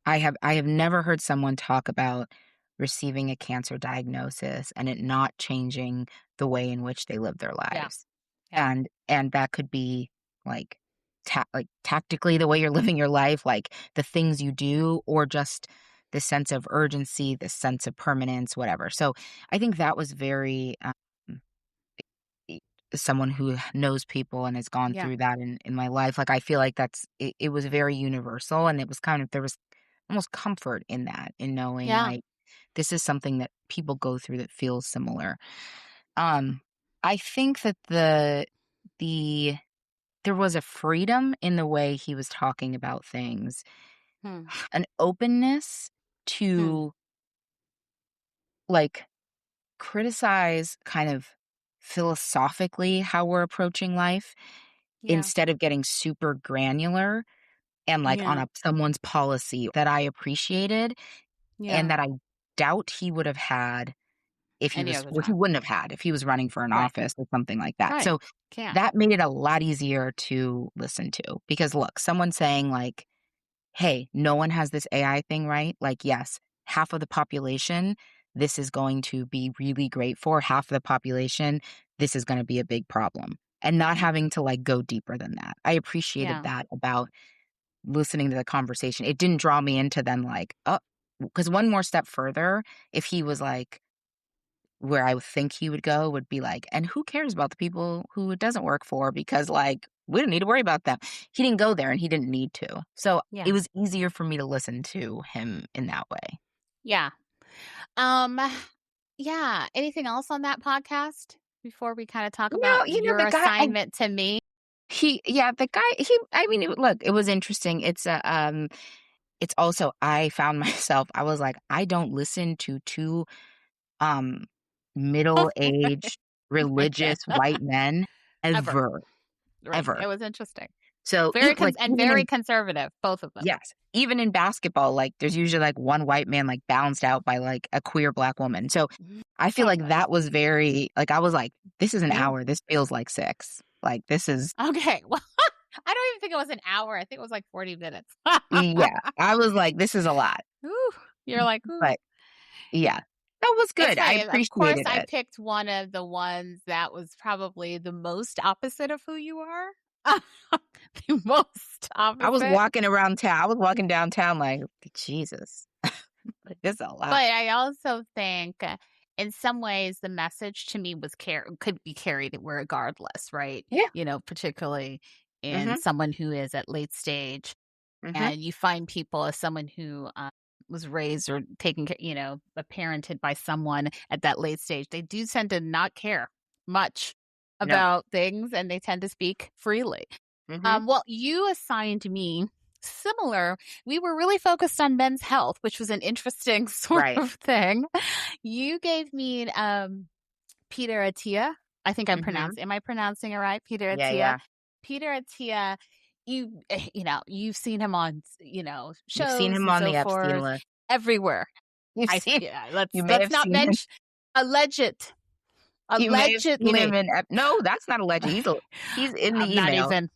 Speaker 2: I have never heard someone talk about receiving a cancer diagnosis and it not changing the way in which they live their
Speaker 1: Yeah.
Speaker 2: lives.
Speaker 1: Yeah.
Speaker 2: And that could be like like tactically the way you're living your life, like the things you do or just the sense of urgency, the sense of permanence, whatever. So I think that was very e- someone who knows people and has gone
Speaker 1: Yeah.
Speaker 2: through that in my life. Like I feel like it was very universal and it was kind of there was almost comfort in that, in knowing
Speaker 1: Yeah.
Speaker 2: like this is something that people go through that feels similar. Um, I think that the there was a freedom in the way he was talking about things,
Speaker 1: Hmm.
Speaker 2: an openness
Speaker 1: Hmm.
Speaker 2: to like criticize kind of philosophically how we're approaching life
Speaker 1: Yeah.
Speaker 2: instead of getting super granular and like on
Speaker 1: Yeah.
Speaker 2: a someone's policy that I appreciated and
Speaker 1: Yeah.
Speaker 2: that I doubt he would have had if he
Speaker 1: Any
Speaker 2: was
Speaker 1: other
Speaker 2: well, he
Speaker 1: time.
Speaker 2: wouldn't have had if he was running for an
Speaker 1: Right.
Speaker 2: office or something like that.
Speaker 1: Right.
Speaker 2: So
Speaker 1: Can't.
Speaker 2: that made it a lot easier to listen to because look, someone saying like, "Hey, no one has this AI thing, right?" Like, yes, half of the population, this is going to be really great for. Half of the population, this is going to be a big problem. And not
Speaker 1: Mhm.
Speaker 2: having to like go deeper than that. I appreciated
Speaker 1: Yeah.
Speaker 2: that about listening to the conversation. It didn't draw me into then like, oh, because one more step further, if he was like, where I would think he would go would be like, "And who cares about the people who it doesn't work for because, like, we don't need to worry about them." He didn't go there and he didn't need to. So, it
Speaker 1: Yeah.
Speaker 2: was easier for me to listen to him in that way.
Speaker 1: Yeah. Um, yeah. Anything else on that podcast before we kind of talk
Speaker 2: No,
Speaker 1: about your
Speaker 2: the guy
Speaker 1: assignment to me?
Speaker 2: he yeah, the guy he I mean, look, it was interesting. It's a it's also I found myself, I was like, I don't listen to 2, um, middle-aged,
Speaker 1: Yeah.
Speaker 2: religious white men
Speaker 1: Ever.
Speaker 2: ever,
Speaker 1: Right.
Speaker 2: ever.
Speaker 1: It was interesting.
Speaker 2: So,
Speaker 1: Very
Speaker 2: even
Speaker 1: very
Speaker 2: in
Speaker 1: conservative, both of them.
Speaker 2: yes, even in basketball, like, there's usually, like, one white man, like, bounced out by, like, a queer black woman. So, I feel
Speaker 1: Oh,
Speaker 2: like
Speaker 1: nice.
Speaker 2: that was very like, I was like, "This is an
Speaker 1: Yeah.
Speaker 2: hour, this feels like 6." Like, this is
Speaker 1: Okay. Well, I don't even think it was an hour. I think it was like 40 minutes.
Speaker 2: yeah, I was like, "This is a lot."
Speaker 1: Ooh, you're like, "Ooh."
Speaker 2: But, yeah, that was
Speaker 1: It's
Speaker 2: good, I
Speaker 1: funny, of course,
Speaker 2: appreciated
Speaker 1: I
Speaker 2: it.
Speaker 1: picked one of the ones that was probably the most opposite of who you are. The most
Speaker 2: I was
Speaker 1: opposite.
Speaker 2: walking around town I was walking downtown like, "Jesus, like, this is a lot."
Speaker 1: But I also think, in some ways, the message to me was could be carried regardless, right?
Speaker 2: Yeah,
Speaker 1: Particularly in
Speaker 2: mhm,
Speaker 1: someone who is at late stage,
Speaker 2: mhm,
Speaker 1: and you find people as someone who, was raised or taken ca parented by someone at that late stage, they do tend to not care much
Speaker 2: no,
Speaker 1: about things, and they tend to speak freely.
Speaker 2: mhm,
Speaker 1: Well, you assigned me similar. We were really focused on men's health, which was an interesting sort
Speaker 2: right,
Speaker 1: of thing. You gave me Peter Attia. I think
Speaker 2: mhm,
Speaker 1: am I pronouncing it right? Peter
Speaker 2: yeah,
Speaker 1: Attia.
Speaker 2: yeah.
Speaker 1: Peter Attia, you've seen him on,
Speaker 2: You've seen
Speaker 1: shows
Speaker 2: him
Speaker 1: and
Speaker 2: on
Speaker 1: so
Speaker 2: the Epstein
Speaker 1: forth
Speaker 2: list.
Speaker 1: everywhere. Yeah,
Speaker 2: You may
Speaker 1: let's
Speaker 2: have
Speaker 1: not
Speaker 2: seen him
Speaker 1: mention alleged.
Speaker 2: you may have seen him
Speaker 1: Allegedly.
Speaker 2: in no, that's not alleged, he's in
Speaker 1: I'm
Speaker 2: the
Speaker 1: not
Speaker 2: email.
Speaker 1: even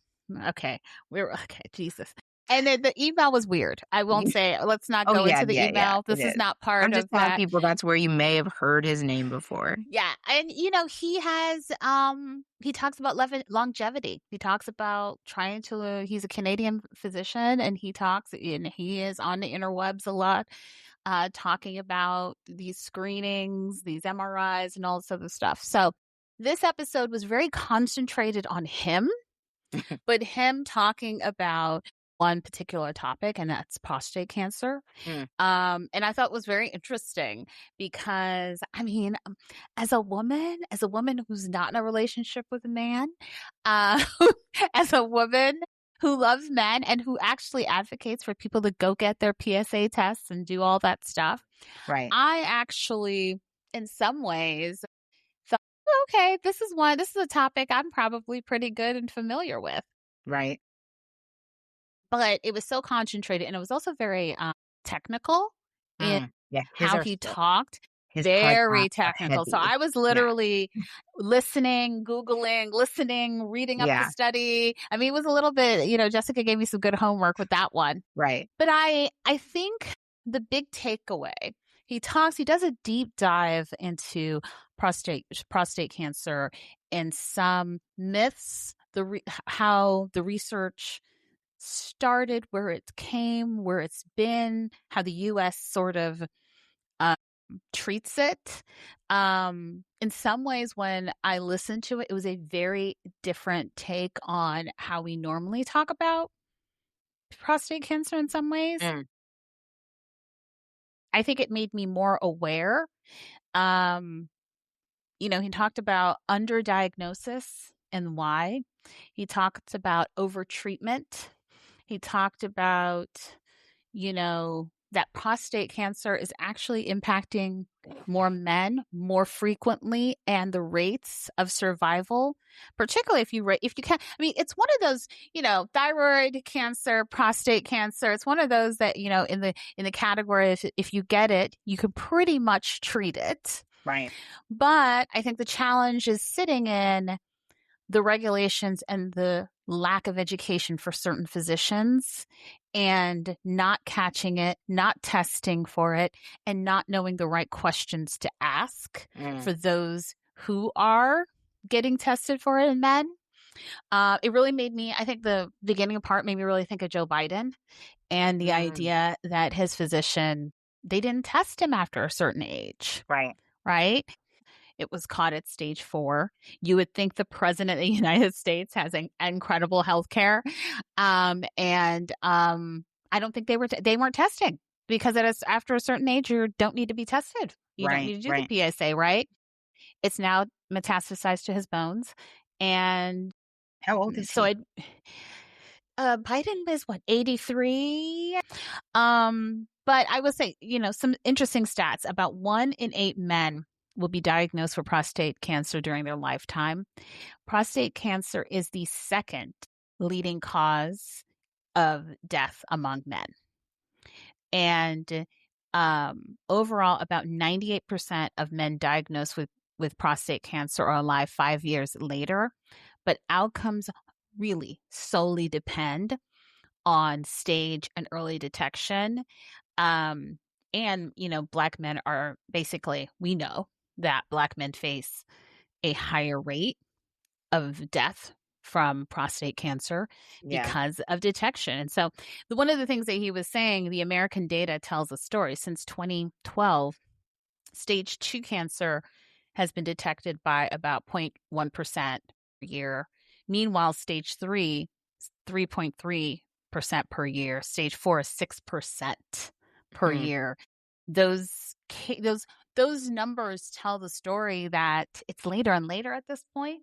Speaker 1: okay. We're okay, Jesus. And then the email was weird. I won't
Speaker 2: You
Speaker 1: say let's not
Speaker 2: oh,
Speaker 1: go
Speaker 2: yeah,
Speaker 1: into the
Speaker 2: yeah, yeah,
Speaker 1: email.
Speaker 2: it
Speaker 1: This is
Speaker 2: is.
Speaker 1: not
Speaker 2: I'm
Speaker 1: part
Speaker 2: just
Speaker 1: of
Speaker 2: telling
Speaker 1: that.
Speaker 2: people that's where you may have heard his name before.
Speaker 1: Yeah, and he has he talks about longevity. He talks about trying to he's a Canadian physician and he is on the interwebs a lot talking about these screenings, these MRIs and all this other stuff. So this episode was very concentrated on him, but him talking about one particular topic, and that's prostate cancer.
Speaker 2: Mm,
Speaker 1: And I thought was very interesting because I mean, as a woman who's not in a relationship with a man, uh, as a woman who loves men and who actually advocates for people to go get their PSA tests and do all that stuff,
Speaker 2: right,
Speaker 1: I actually, in some ways, thought, "Oh, okay, this is a topic I'm probably pretty good and familiar with."
Speaker 2: right.
Speaker 1: But it was so concentrated, and it was also very, technical in
Speaker 2: Yeah,
Speaker 1: how he talked,
Speaker 2: his
Speaker 1: very
Speaker 2: podcasts are
Speaker 1: technical. So
Speaker 2: heavy.
Speaker 1: I was
Speaker 2: Yeah,
Speaker 1: literally listening, Googling, listening, reading up the
Speaker 2: yeah,
Speaker 1: study. I mean, it was a little bit, Jessica gave me some good homework with that one.
Speaker 2: right,
Speaker 1: But I think the big takeaway, he does a deep dive into prostate cancer and some myths, how the research started, where it came, where it's been, how the US sort of uh, treats it. In some ways, when I listened to it, it was a very different take on how we normally talk about prostate cancer in some ways.
Speaker 2: mm,
Speaker 1: I think it made me more aware. Um, he talked about underdiagnosis and why. He talked about overtreatment. He talked about, that prostate cancer is actually impacting more men more frequently and the rates of survival, particularly if you can. I mean, it's one of those, thyroid cancer, prostate cancer. It's one of those that, in the category, if you get it, you can pretty much treat it.
Speaker 2: right,
Speaker 1: But I think the challenge is sitting in the regulations and the lack of education for certain physicians and not catching it, not testing for it, and not knowing the right questions to ask
Speaker 2: mm,
Speaker 1: for those who are getting tested for it in men. It really made me, I think the beginning part made me really think of Joe Biden and the
Speaker 2: mm,
Speaker 1: idea that his physician, they didn't test him after a certain age,
Speaker 2: right,
Speaker 1: right? It was caught at stage 4. You would think the president of the United States has incredible health care. I don't think they weren't testing because after a certain age, you don't need to be tested. You don't
Speaker 2: right,
Speaker 1: need to do the
Speaker 2: right.
Speaker 1: PSA, right? It's now metastasized to his bones. And
Speaker 2: How old is
Speaker 1: so
Speaker 2: he?
Speaker 1: Biden was what, 83? But I would say, some interesting stats. About 1 in 8 men will be diagnosed with prostate cancer during their lifetime. Prostate cancer is the second leading cause of death among men. And overall, about 98% of men diagnosed with prostate cancer are alive 5 years later. But outcomes really solely depend on stage and early detection. Um, and, Black men are basically, we know that Black men face a higher rate of death from prostate cancer
Speaker 2: Yeah.
Speaker 1: because of detection. And so, one of the things that he was saying, the American data tells a story. Since 2012, stage 2 cancer has been detected by about 0.1% per year. Meanwhile, stage 3, 3.3% per year. Stage 4 is 6% per
Speaker 2: Mm,
Speaker 1: year. Those those those numbers tell the story that it's later and later at this point.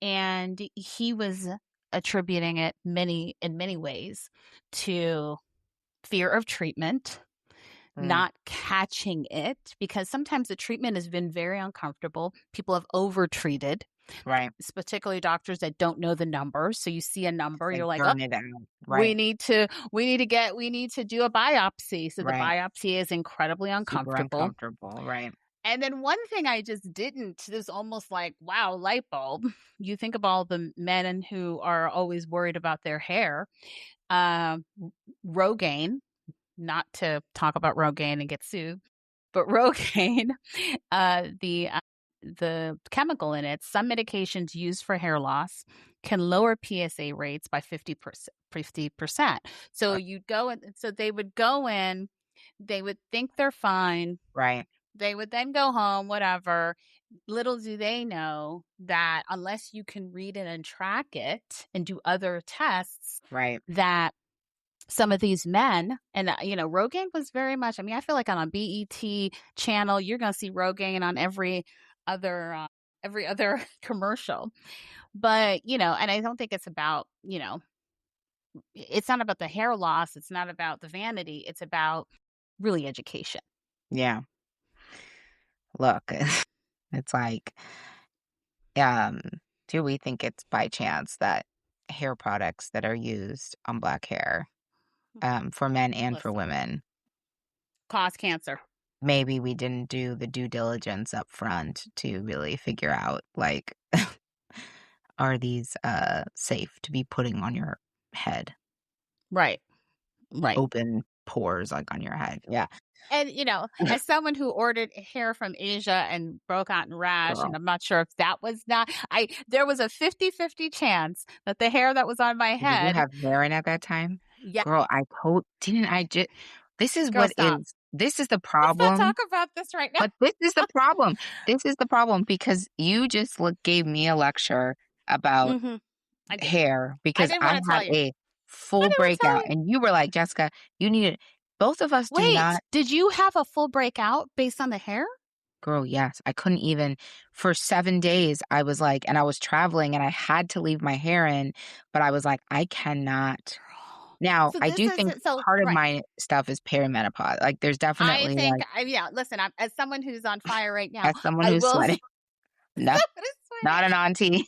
Speaker 1: And he was attributing it in many ways to fear of treatment,
Speaker 2: mm,
Speaker 1: not catching it, because sometimes the treatment has been very uncomfortable. People have overtreated,
Speaker 2: right.
Speaker 1: particularly doctors that don't know the numbers. So you see a
Speaker 2: It's
Speaker 1: number,
Speaker 2: like
Speaker 1: you're like, oh,
Speaker 2: burn it out. Right.
Speaker 1: we need to do a biopsy. So the
Speaker 2: Right.
Speaker 1: biopsy is incredibly
Speaker 2: Super
Speaker 1: uncomfortable.
Speaker 2: uncomfortable. Right.
Speaker 1: And then one thing I just didn't, this almost like, wow, light bulb. You think of all the men who are always worried about their hair. Um, Rogaine, not to talk about Rogaine and get sued, but Rogaine, the chemical in it, some medications used for hair loss can lower PSA rates by 50%. 50%. So you'd go and so they would go in, they would think they're fine.
Speaker 2: Right.
Speaker 1: They would then go home, whatever. Little do they know that unless you can read it and track it and do other tests,
Speaker 2: Right.
Speaker 1: that some of these men, and Rogaine was very much. I mean, I feel like on a BET channel, you're going to see Rogaine on every other commercial. But and I don't think it's about it's not about the hair loss. It's not about the vanity. It's about really education.
Speaker 2: Yeah. Look, it's like, um, do we think it's by chance that hair products that are used on black hair, for men and for
Speaker 1: Listen,
Speaker 2: women,
Speaker 1: cause cancer.
Speaker 2: maybe we didn't do the due diligence up front to really figure out, like, are these, safe to be putting on your head?
Speaker 1: Right. Right.
Speaker 2: Open pores, like, on your head. Yeah.
Speaker 1: And, as someone who ordered hair from Asia and broke out in rash, and
Speaker 2: Girl,
Speaker 1: I'm not sure if that was not, there was a 50-50 chance that the hair that was on my
Speaker 2: did you
Speaker 1: head,
Speaker 2: have Marin at that time?
Speaker 1: yeah,
Speaker 2: Girl, I told didn't I just
Speaker 1: girl, stop.
Speaker 2: this is the
Speaker 1: Let's not
Speaker 2: problem,
Speaker 1: talk about this right now.
Speaker 2: but this is the problem. This is the problem because you just gave me a lecture about
Speaker 1: Hmm. I did.
Speaker 2: hair
Speaker 1: I
Speaker 2: because
Speaker 1: didn't
Speaker 2: I
Speaker 1: want to
Speaker 2: had
Speaker 1: tell you.
Speaker 2: a
Speaker 1: I
Speaker 2: full
Speaker 1: didn't want to tell
Speaker 2: breakout
Speaker 1: you.
Speaker 2: and you were like, "Jessica, you need it." Both of us do
Speaker 1: Wait,
Speaker 2: not.
Speaker 1: did you have a full breakout based on the hair?
Speaker 2: Girl, yes. I couldn't even for 7 days, I was like and I was traveling and I had to leave my hair in, but I was like, "I cannot."
Speaker 1: Girl.
Speaker 2: Now,
Speaker 1: So
Speaker 2: I
Speaker 1: this
Speaker 2: do
Speaker 1: is
Speaker 2: think
Speaker 1: so
Speaker 2: part of
Speaker 1: right.
Speaker 2: my stuff is perimenopause. Like, there's
Speaker 1: I
Speaker 2: definitely,
Speaker 1: think,
Speaker 2: like,
Speaker 1: yeah, listen, as someone who's on fire right now,
Speaker 2: as someone
Speaker 1: I
Speaker 2: who's
Speaker 1: will
Speaker 2: sweating, no,
Speaker 1: somebody
Speaker 2: not an
Speaker 1: sweating.
Speaker 2: auntie,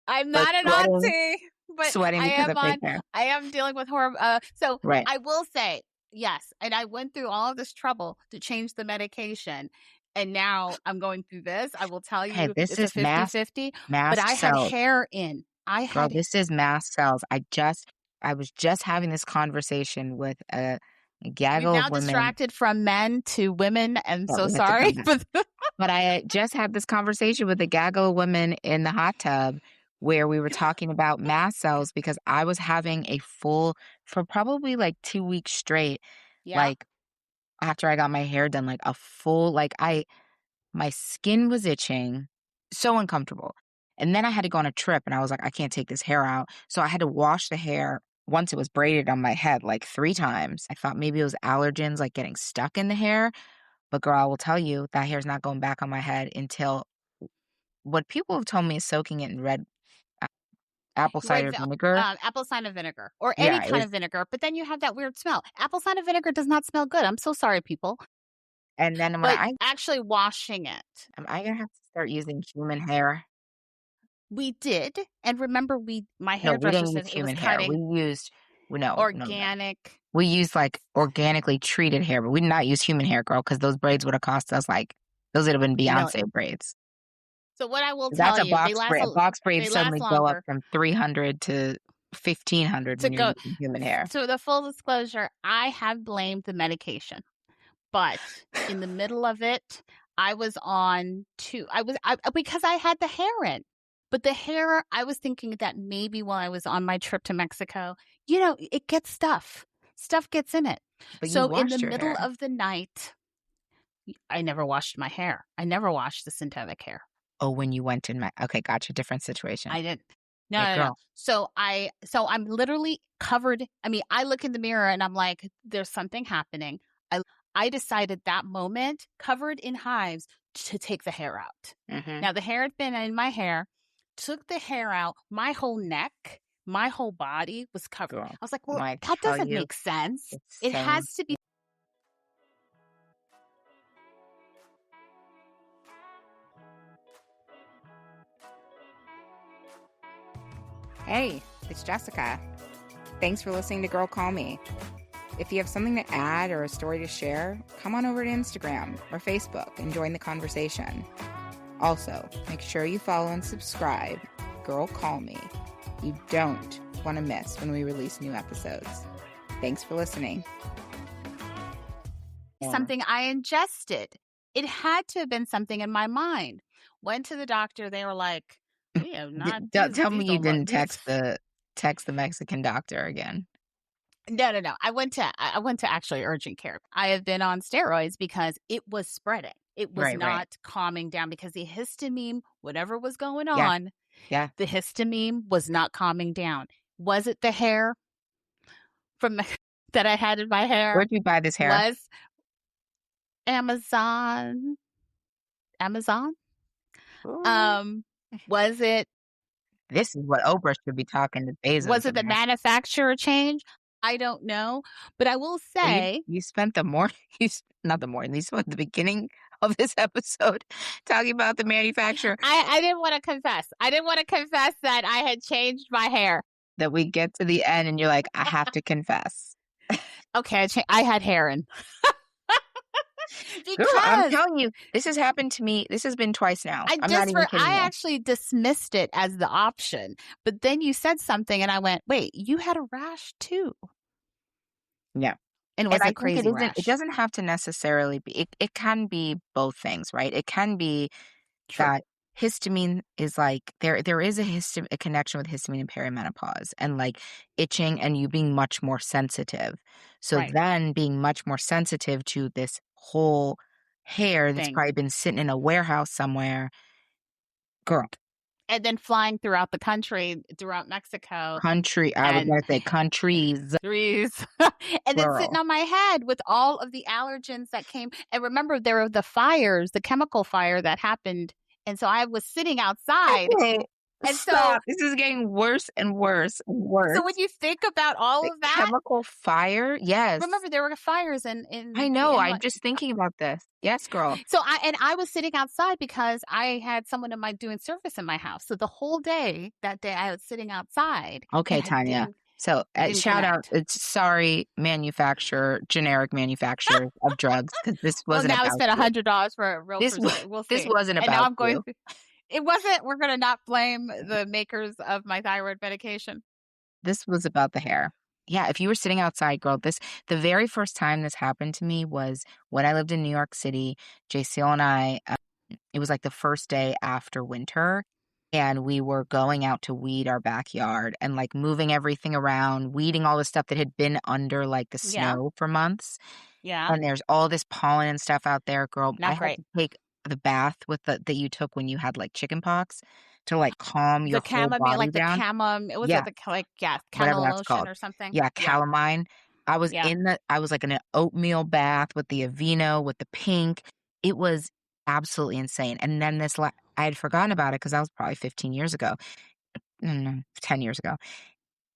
Speaker 1: I'm
Speaker 2: but
Speaker 1: not an
Speaker 2: sweating
Speaker 1: auntie, but
Speaker 2: sweating because of fake hair.
Speaker 1: I am dealing with horror. So
Speaker 2: Right.
Speaker 1: I will say, yes. And I went through all of this trouble to change the medication. And now I'm going through this. I will tell
Speaker 2: Hey,
Speaker 1: you
Speaker 2: this
Speaker 1: it's a
Speaker 2: is
Speaker 1: 50-50. But
Speaker 2: mast
Speaker 1: I had
Speaker 2: cells.
Speaker 1: hair in. I
Speaker 2: Girl,
Speaker 1: had,
Speaker 2: this is mast cells. I was just having this conversation with a
Speaker 1: we've
Speaker 2: gaggle of
Speaker 1: now
Speaker 2: women.
Speaker 1: distracted from men to women. And
Speaker 2: Yeah,
Speaker 1: so
Speaker 2: we have to
Speaker 1: sorry.
Speaker 2: come back.
Speaker 1: But
Speaker 2: But I just had this conversation with a gaggle of women in the hot tub where we were talking about mast cells because I was having a full for probably, like, 2 weeks straight,
Speaker 1: yeah.
Speaker 2: like, after I got my hair done, like, a full like, my skin was itching, so uncomfortable. And then I had to go on a trip, and I was like, "I can't take this hair out." So I had to wash the hair once it was braided on my head, like, 3 times. I thought maybe it was allergens, like, getting stuck in the hair, but girl, I will tell you that hair's not going back on my head until what people have told me is soaking it in red Apple
Speaker 1: Right,
Speaker 2: cider vinegar.
Speaker 1: apple cider vinegar or any
Speaker 2: Yeah, it
Speaker 1: kind
Speaker 2: was
Speaker 1: of vinegar, but then you have that weird smell. Apple cider vinegar does not smell good. I'm so sorry, people.
Speaker 2: and then when
Speaker 1: But actually washing it,
Speaker 2: am I gonna have to start using human hair?
Speaker 1: we did. And remember, my
Speaker 2: No, we
Speaker 1: hairdresser
Speaker 2: didn't use
Speaker 1: said it was
Speaker 2: human hair. We
Speaker 1: cutting
Speaker 2: used no, no, no.
Speaker 1: organic.
Speaker 2: We used, like, organically treated hair, but we did not use human hair, girl, because those braids would have cost us, like those would have been
Speaker 1: Mill
Speaker 2: Beyonce braids.
Speaker 1: So what I will
Speaker 2: That's
Speaker 1: tell
Speaker 2: a
Speaker 1: you,
Speaker 2: box braid. A box braid
Speaker 1: they last
Speaker 2: suddenly go up
Speaker 1: longer.
Speaker 2: from 300 to 1,500
Speaker 1: To
Speaker 2: when you're
Speaker 1: go
Speaker 2: using human hair.
Speaker 1: to the full disclosure, I have blamed the medication. But in the middle of it, I was on 2 I because I had the hair in. But the hair, I was thinking that maybe while I was on my trip to Mexico, it gets stuff. Stuff gets in it.
Speaker 2: But you
Speaker 1: So in the
Speaker 2: washed your
Speaker 1: middle
Speaker 2: hair.
Speaker 1: of the night, I never washed my hair. I never washed the synthetic hair.
Speaker 2: Oh, when you went in my okay, gotcha, different situation.
Speaker 1: I didn't. No,
Speaker 2: Yeah,
Speaker 1: no, no.
Speaker 2: girl.
Speaker 1: So I'm literally covered. I mean, I look in the mirror and I'm like, there's something happening. I decided that moment, covered in hives, to take the hair out.
Speaker 2: Mhm.
Speaker 1: Now the hair had been in my hair, took the hair out, my whole neck, my whole body was covered.
Speaker 2: Girl,
Speaker 1: I was like, well,
Speaker 2: when I
Speaker 1: that
Speaker 2: tell
Speaker 1: doesn't
Speaker 2: you,
Speaker 1: make sense.
Speaker 2: it's
Speaker 1: It
Speaker 2: same.
Speaker 1: has to be.
Speaker 2: Hey, it's Jessica. Thanks for listening to Girl Call Me. If you have something to add or a story to share, come on over to Instagram or Facebook and join the conversation. Also, make sure you follow and subscribe Girl Call Me. You don't want to miss when we release new episodes. Thanks for listening.
Speaker 1: Something I ingested. It had to have been something in my mind. Went to the doctor. They were like, "We have not
Speaker 2: Tell
Speaker 1: these
Speaker 2: me you
Speaker 1: don't look
Speaker 2: didn't
Speaker 1: these."
Speaker 2: text the Mexican doctor again.
Speaker 1: No, no, no. I went to actually urgent care. I have been on steroids because it was spreading. It was
Speaker 2: Right, right.
Speaker 1: not calming down because the histamine, whatever was going
Speaker 2: Yeah,
Speaker 1: on,
Speaker 2: yeah.
Speaker 1: the histamine was not calming down. Was it the hair from the that I had in my hair?
Speaker 2: Where'd you buy this hair?
Speaker 1: Was Amazon? Amazon?
Speaker 2: Ooh.
Speaker 1: Um, was it
Speaker 2: This is what Oprah should be talking to
Speaker 1: was
Speaker 2: Bezos
Speaker 1: it the
Speaker 2: about.
Speaker 1: manufacturer change? I don't know, but I will
Speaker 2: So you
Speaker 1: say
Speaker 2: you spent the morning not the morning, you spent the beginning of this episode talking about the manufacturer
Speaker 1: I didn't wanna confess. I didn't wanna confess that I had changed my hair.
Speaker 2: that we get to the end and you're like, "I have to confess."
Speaker 1: Okay, I had hair in.
Speaker 2: Girl, I'm
Speaker 1: Because
Speaker 2: telling you, this has happened to me. This has been twice now. I'm not even kidding
Speaker 1: I
Speaker 2: you.
Speaker 1: actually dismissed it as the option, but then you said something and I went, "Wait, you had a rash too?"
Speaker 2: Yeah.
Speaker 1: And it
Speaker 2: And
Speaker 1: was
Speaker 2: I
Speaker 1: a
Speaker 2: think
Speaker 1: crazy
Speaker 2: it
Speaker 1: rash.
Speaker 2: doesn't have to necessarily be it can be both things, right? It can be
Speaker 1: True.
Speaker 2: that histamine is like there is a connection with histamine and perimenopause and like itching and you being much more sensitive. So
Speaker 1: Right.
Speaker 2: then being much more sensitive to this whole hair that's
Speaker 1: Thing.
Speaker 2: probably been sitting in a warehouse somewhere, girl,
Speaker 1: And then flying throughout the country, throughout Mexico,
Speaker 2: country, I was
Speaker 1: and
Speaker 2: gonna say countries,
Speaker 1: trees, and then sitting
Speaker 2: girl.
Speaker 1: on my head with all of the allergens that came. And remember, there were the fires, the chemical fire that happened. And so I was sitting outside.
Speaker 2: Okay,
Speaker 1: And so,
Speaker 2: stop. This is getting worse and worse and
Speaker 1: so when
Speaker 2: worse.
Speaker 1: you think about all
Speaker 2: The
Speaker 1: of that,
Speaker 2: chemical fire? Yes.
Speaker 1: remember there were fires
Speaker 2: I
Speaker 1: in the
Speaker 2: know, I'm
Speaker 1: inlet.
Speaker 2: just thinking about this. Yes, girl.
Speaker 1: So I was sitting outside because I had someone in my doing service in my house. So the whole day that day I was sitting outside and
Speaker 2: Okay,
Speaker 1: I
Speaker 2: Tanya. So,
Speaker 1: didn't
Speaker 2: shout out,
Speaker 1: connect.
Speaker 2: it's sorry, generic manufacturers of drugs, because this
Speaker 1: Well,
Speaker 2: wasn't
Speaker 1: now I
Speaker 2: about
Speaker 1: spent
Speaker 2: you.
Speaker 1: $100 for a real
Speaker 2: This was
Speaker 1: person. We'll
Speaker 2: this
Speaker 1: see.
Speaker 2: wasn't
Speaker 1: And now
Speaker 2: about
Speaker 1: I'm going
Speaker 2: you.
Speaker 1: through. It wasn't. We're gonna not blame the makers of my thyroid medication.
Speaker 2: This was about the hair. Yeah, if you were sitting outside, girl, the very first time this happened to me was when I lived in New York City. JCL and I, it was like the first day after winter, and we were going out to weed our backyard and like moving everything around, weeding all the stuff that had been under like the
Speaker 1: Yeah,
Speaker 2: snow for months.
Speaker 1: yeah,
Speaker 2: And there's all this pollen and stuff out there, girl. I
Speaker 1: not
Speaker 2: had
Speaker 1: great.
Speaker 2: to take the bath with that you took when you had like chicken pox to like calm
Speaker 1: The
Speaker 2: your whole
Speaker 1: chamomile,
Speaker 2: body
Speaker 1: like the
Speaker 2: down.
Speaker 1: chamom. Was it
Speaker 2: Yeah,
Speaker 1: the like yeah,
Speaker 2: whatever
Speaker 1: camel
Speaker 2: that's
Speaker 1: lotion
Speaker 2: called.
Speaker 1: or something?
Speaker 2: Yeah,
Speaker 1: Yeah,
Speaker 2: calamine.
Speaker 1: yeah.
Speaker 2: I was like in an oatmeal bath with the Aveeno, with the pink. It was absolutely insane. And then I had forgotten about it because that was probably 15 years ago. no, 10 years ago,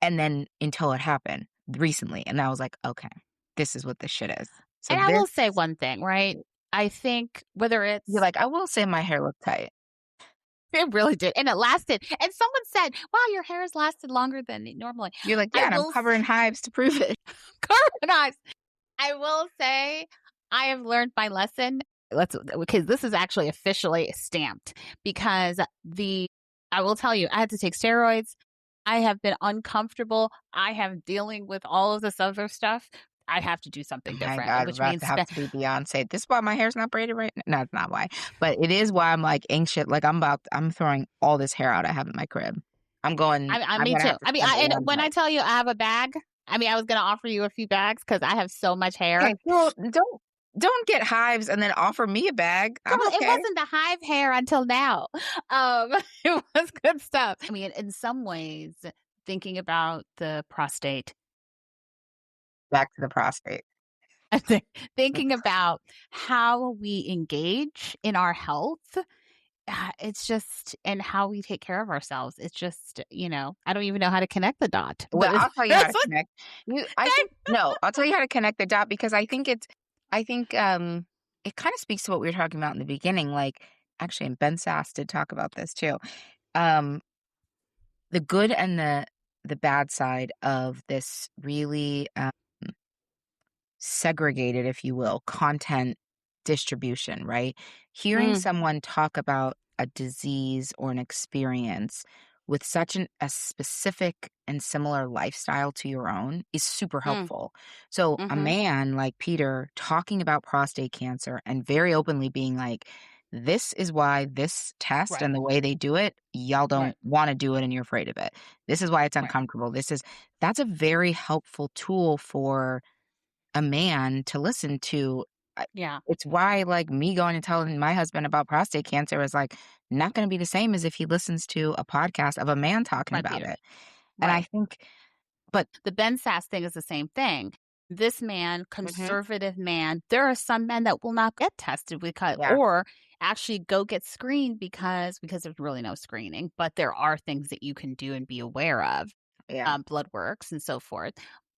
Speaker 2: and then until it happened recently, and I was like, "Okay, this is what this shit is." So
Speaker 1: And I
Speaker 2: this
Speaker 1: will say one thing, right? I think whether
Speaker 2: you're
Speaker 1: it's
Speaker 2: like, "I will say my hair looked tight."
Speaker 1: it really did, and it lasted. And someone said, "Wow, your hair has lasted longer than it normally."
Speaker 2: You're like,
Speaker 1: I
Speaker 2: "Yeah, and I'm
Speaker 1: will
Speaker 2: covered in hives to prove it."
Speaker 1: carbonize. I will say I have learned my lesson. Let's because this is actually officially stamped because the I will tell you, I had to take steroids. I have been uncomfortable. I have dealing with all of this other stuff. I have to do
Speaker 2: Oh
Speaker 1: something
Speaker 2: my
Speaker 1: different,
Speaker 2: god, we're
Speaker 1: which
Speaker 2: about
Speaker 1: means
Speaker 2: to have to be Beyonce. "This is why my hair's not braided right n" No, it's not why, but it is why I'm, like, anxious, like, I'm throwing all this hair out I have in my crib. I'm
Speaker 1: me
Speaker 2: gonna
Speaker 1: too.
Speaker 2: have to
Speaker 1: I mean,
Speaker 2: spend it
Speaker 1: and
Speaker 2: one
Speaker 1: when I
Speaker 2: time.
Speaker 1: tell you I have a bag, I mean, I was going to offer you a few bags because I have so much hair.
Speaker 2: Hey, girl, don't get hives and then offer me a bag.
Speaker 1: Girl,
Speaker 2: I'm
Speaker 1: it
Speaker 2: okay.
Speaker 1: wasn't the hive hair until now. It was good stuff. I mean, in some ways, thinking about the prostate,
Speaker 2: Back to the prostate.
Speaker 1: I think thinking about how we engage in our health, it's just and how we take care of ourselves. It's just, I don't even know how to connect the dot,
Speaker 2: Well,
Speaker 1: but
Speaker 2: I'll tell you how
Speaker 1: that's
Speaker 2: to
Speaker 1: what
Speaker 2: connect. I think no, I'll tell you how to connect the dot because I think, it kinda speaks to what we were talking about in the beginning, like actually, and Ben Sass did talk about this too. Um, the good and the bad side of this really, segregated, if you will, content distribution, right? Hearing
Speaker 1: mm,
Speaker 2: someone talk about a disease or an experience with such a specific and similar lifestyle to your own is super
Speaker 1: mm,
Speaker 2: helpful. So, a
Speaker 1: mhm,
Speaker 2: man like Peter talking about prostate cancer and very openly being like, this is why this test
Speaker 1: right,
Speaker 2: and the way they do it, y'all don't
Speaker 1: right,
Speaker 2: want to do it and you're afraid of it. This is why it's
Speaker 1: right.
Speaker 2: uncomfortable. That's a very helpful tool for a man to listen to. I
Speaker 1: Yeah,
Speaker 2: It's why, like, me going and telling my husband about prostate cancer is, like, not gonna be the same as if he listens to a podcast of a man talking
Speaker 1: like
Speaker 2: about
Speaker 1: Peter.
Speaker 2: it, and I
Speaker 1: Right.
Speaker 2: think but
Speaker 1: The Ben Sass thing is the same thing. This man,
Speaker 2: Mhm.
Speaker 1: conservative man, there are some men that will not get tested because
Speaker 2: Yeah,
Speaker 1: or actually go get screened because there's really no screening, but there are things that you can do and be aware of,
Speaker 2: yeah.
Speaker 1: blood works and so forth.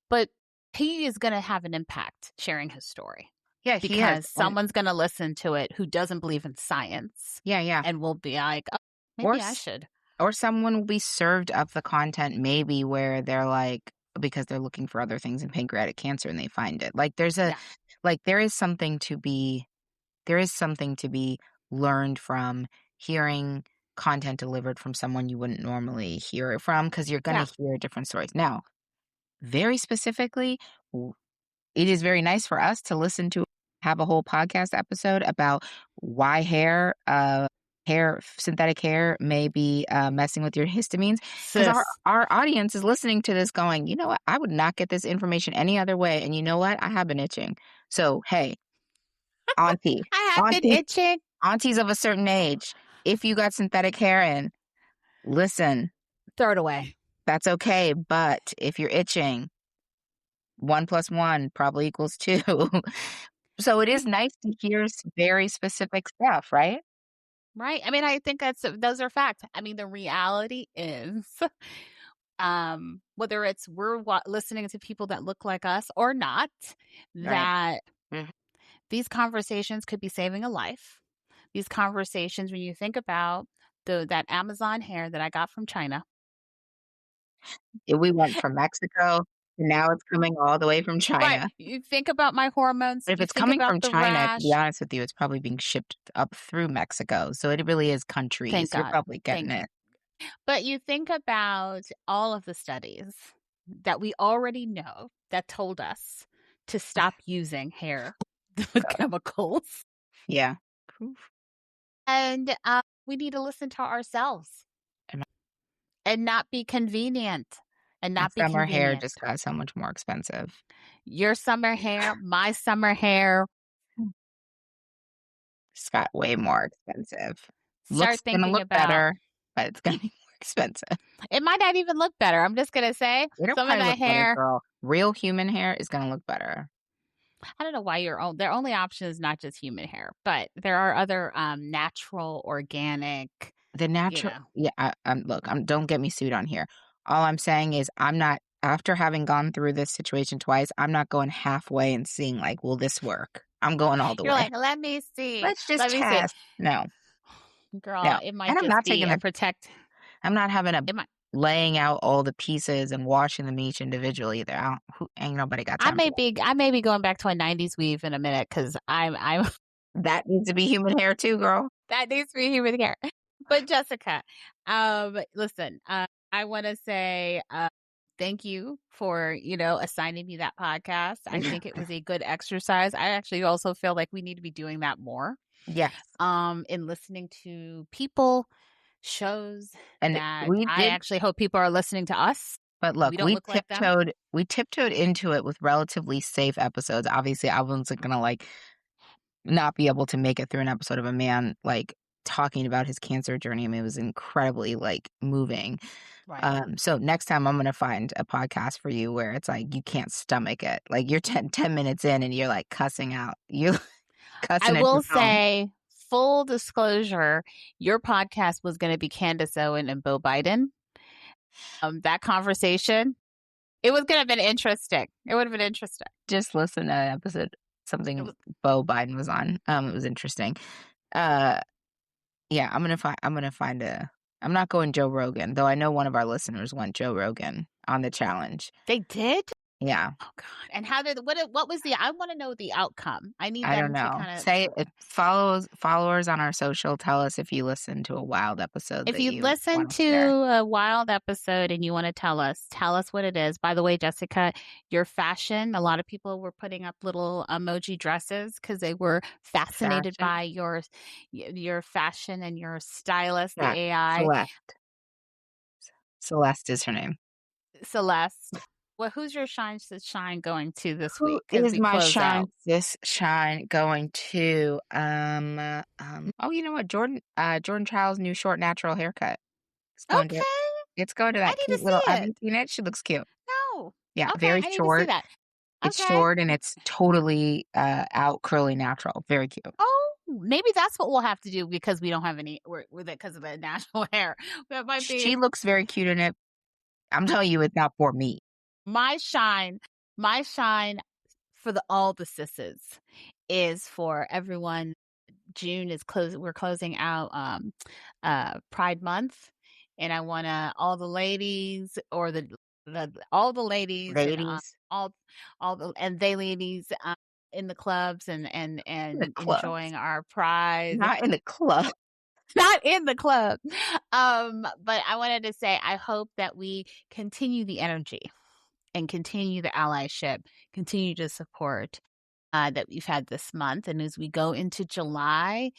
Speaker 1: But he is going to have an impact sharing his story
Speaker 2: Yeah, he is,
Speaker 1: because
Speaker 2: and
Speaker 1: someone's going to listen to it who doesn't believe in science
Speaker 2: yeah, yeah,
Speaker 1: and will be like, oh,
Speaker 2: or
Speaker 1: maybe I
Speaker 2: s
Speaker 1: should.
Speaker 2: or someone will be served up the content maybe where they're, like because they're looking for other things in pancreatic cancer and they find it,
Speaker 1: Yeah.
Speaker 2: there is something to be there is something to be learned from hearing content delivered from someone you wouldn't normally hear it from because 'cause you're gonna
Speaker 1: Yeah.
Speaker 2: hear different stories. Now, very specifically, w it is very nice for us to listen to have a whole podcast episode about why synthetic hair may be, messing with your histamines because
Speaker 1: Sis.
Speaker 2: our audience is listening to this going, "You know what? I would not get this information any other way, and you know what? I have been itching." So, hey, auntie,
Speaker 1: I have been
Speaker 2: auntie
Speaker 1: itching.
Speaker 2: aunties of a certain age, if you got synthetic hair in, listen,
Speaker 1: Throw it away.
Speaker 2: that's okay, but if you're itching, 1 plus 1 probably equals 2. So it is nice to hear very specific stuff, right?
Speaker 1: Right? I mean, I think those are facts. I mean, the reality is, whether it's listening to people that look like us or not,
Speaker 2: Right.
Speaker 1: that
Speaker 2: Mhm.
Speaker 1: these conversations could be saving a life. These conversations, when you think about that Amazon hair that I got from China,
Speaker 2: We went from Mexico, and now it's coming all the way from
Speaker 1: right?
Speaker 2: China.
Speaker 1: You think about my hormones.
Speaker 2: But if
Speaker 1: You
Speaker 2: it's
Speaker 1: think
Speaker 2: coming
Speaker 1: about
Speaker 2: from
Speaker 1: the
Speaker 2: China, to be
Speaker 1: rash.
Speaker 2: honest with you, it's probably being shipped up through Mexico, so it really is
Speaker 1: Thank
Speaker 2: countries. You're
Speaker 1: God.
Speaker 2: probably getting
Speaker 1: Thank
Speaker 2: it.
Speaker 1: But you think about all of the studies that we already know that told us to stop using hair with
Speaker 2: God.
Speaker 1: chemicals,
Speaker 2: Yeah. Oof.
Speaker 1: and, we need to listen to ourselves
Speaker 2: And
Speaker 1: and not be convenient, and
Speaker 2: my
Speaker 1: not be
Speaker 2: summer hair just
Speaker 1: convenient.
Speaker 2: got so much more expensive.
Speaker 1: Your summer hair, my summer hair,
Speaker 2: Just got way more expensive.
Speaker 1: start
Speaker 2: Looks gonna
Speaker 1: thinking
Speaker 2: look
Speaker 1: about
Speaker 2: better, but it's gonna be more expensive.
Speaker 1: it might not even look better, I'm just gonna say
Speaker 2: It'll
Speaker 1: some of
Speaker 2: probably
Speaker 1: that
Speaker 2: look better,
Speaker 1: hair
Speaker 2: girl. Real human hair is gonna look better.
Speaker 1: I don't know why their only option is not just human hair, but there are other, natural, organic
Speaker 2: the
Speaker 1: you
Speaker 2: natural
Speaker 1: know.
Speaker 2: yeah, look, don't get me sued on here. All I'm saying is I'm not after having gone through this situation twice, I'm not going halfway and seeing like, "Will this work?" I'm going all the
Speaker 1: You're
Speaker 2: way.
Speaker 1: like, "Let me see.
Speaker 2: Let's just
Speaker 1: Let me see."
Speaker 2: test. No,
Speaker 1: Girl,
Speaker 2: no,
Speaker 1: it
Speaker 2: and
Speaker 1: might
Speaker 2: I'm
Speaker 1: just
Speaker 2: not
Speaker 1: be
Speaker 2: taking
Speaker 1: a
Speaker 2: a
Speaker 1: protect
Speaker 2: I'm not having a
Speaker 1: it might
Speaker 2: laying out all the pieces and washing them each individually either. I don't who ain't nobody got time for that.
Speaker 1: I may be going back to a 90s weave in a minute because I'm
Speaker 2: That needs to be human hair too, girl.
Speaker 1: that needs to be human hair. But Jessica, listen, I want to say thank you for assigning me that podcast. I think it was a good exercise. I actually also feel like we need to be doing that more.
Speaker 2: Yes,
Speaker 1: In listening to people, shows
Speaker 2: and
Speaker 1: that
Speaker 2: we
Speaker 1: I
Speaker 2: did
Speaker 1: actually hope people are listening to us.
Speaker 2: but
Speaker 1: We
Speaker 2: look,
Speaker 1: don't look like them.
Speaker 2: we tiptoed into it with relatively safe episodes. Obviously, I wasn't gonna, like, not be able to make it through an episode of a man, like, talking about his cancer journey. I mean, it was incredibly, like, moving.
Speaker 1: Right.
Speaker 2: So next time I'm gonna find a podcast for you where it's like you can't stomach it. Like, you're 10 minutes in and you're, like, cussing out. You're
Speaker 1: I
Speaker 2: cussing at your
Speaker 1: will
Speaker 2: phone.
Speaker 1: say, full disclosure, your podcast was going to be Candace Owen and Bo Biden. That conversation, it was going to have been interesting. It would have been interesting.
Speaker 2: Just listen to an episode
Speaker 1: It
Speaker 2: something
Speaker 1: was,
Speaker 2: Bo Biden was on. It was interesting. Uh, yeah, I'm gonna find a I'm not going Joe Rogan, though I know one of our listeners went Joe Rogan on the challenge.
Speaker 1: they did?
Speaker 2: Yeah,
Speaker 1: Oh God! And how did what was the? I want to know the outcome. I need
Speaker 2: I don't
Speaker 1: them to
Speaker 2: know.
Speaker 1: kind
Speaker 2: Say
Speaker 1: of.
Speaker 2: it followers on our social, tell us if you listened to a wild episode
Speaker 1: If
Speaker 2: that
Speaker 1: you
Speaker 2: you
Speaker 1: listen
Speaker 2: wanna
Speaker 1: to
Speaker 2: share.
Speaker 1: a wild episode and you want to tell us what it is. By the way, Jessica, your fashion, a lot of people were putting up little emoji dresses because they were fascinated
Speaker 2: Fashion?
Speaker 1: by your fashion and your stylist, the
Speaker 2: Yeah,
Speaker 1: AI,
Speaker 2: Celeste. Celeste is her name.
Speaker 1: Celeste. Well, who's your shine going to this
Speaker 2: Who
Speaker 1: week? Because
Speaker 2: is
Speaker 1: we
Speaker 2: my
Speaker 1: close
Speaker 2: shine
Speaker 1: out.
Speaker 2: this shine going to? Oh, you know what? Jordan Child's new short natural haircut. It's going to
Speaker 1: Okay,
Speaker 2: it's going to
Speaker 1: I
Speaker 2: that
Speaker 1: need to
Speaker 2: cute little
Speaker 1: see
Speaker 2: have
Speaker 1: it.
Speaker 2: you seen it? She looks cute.
Speaker 1: No.
Speaker 2: Yeah,
Speaker 1: Okay,
Speaker 2: very
Speaker 1: I need to see
Speaker 2: short.
Speaker 1: that.
Speaker 2: It's
Speaker 1: Okay.
Speaker 2: short and it's totally, out curly natural. Very cute.
Speaker 1: Oh, maybe that's what we'll have to do because we don't have any with it because of the natural hair. That might be
Speaker 2: She looks very cute in it. I'm telling you, it's not for me.
Speaker 1: my shine. My shine for all the sisses is for everyone. June is close. We're closing out Pride Month, and I want to all the ladies or the all the ladies and
Speaker 2: Ladies
Speaker 1: all the and they ladies in the clubs
Speaker 2: in the
Speaker 1: and
Speaker 2: clubs,
Speaker 1: enjoying our pride.
Speaker 2: not in the club.
Speaker 1: Not in the club. But I wanted to say I hope that we continue the energy and continue the allyship, continue to support that we've had this month. And as we go into July,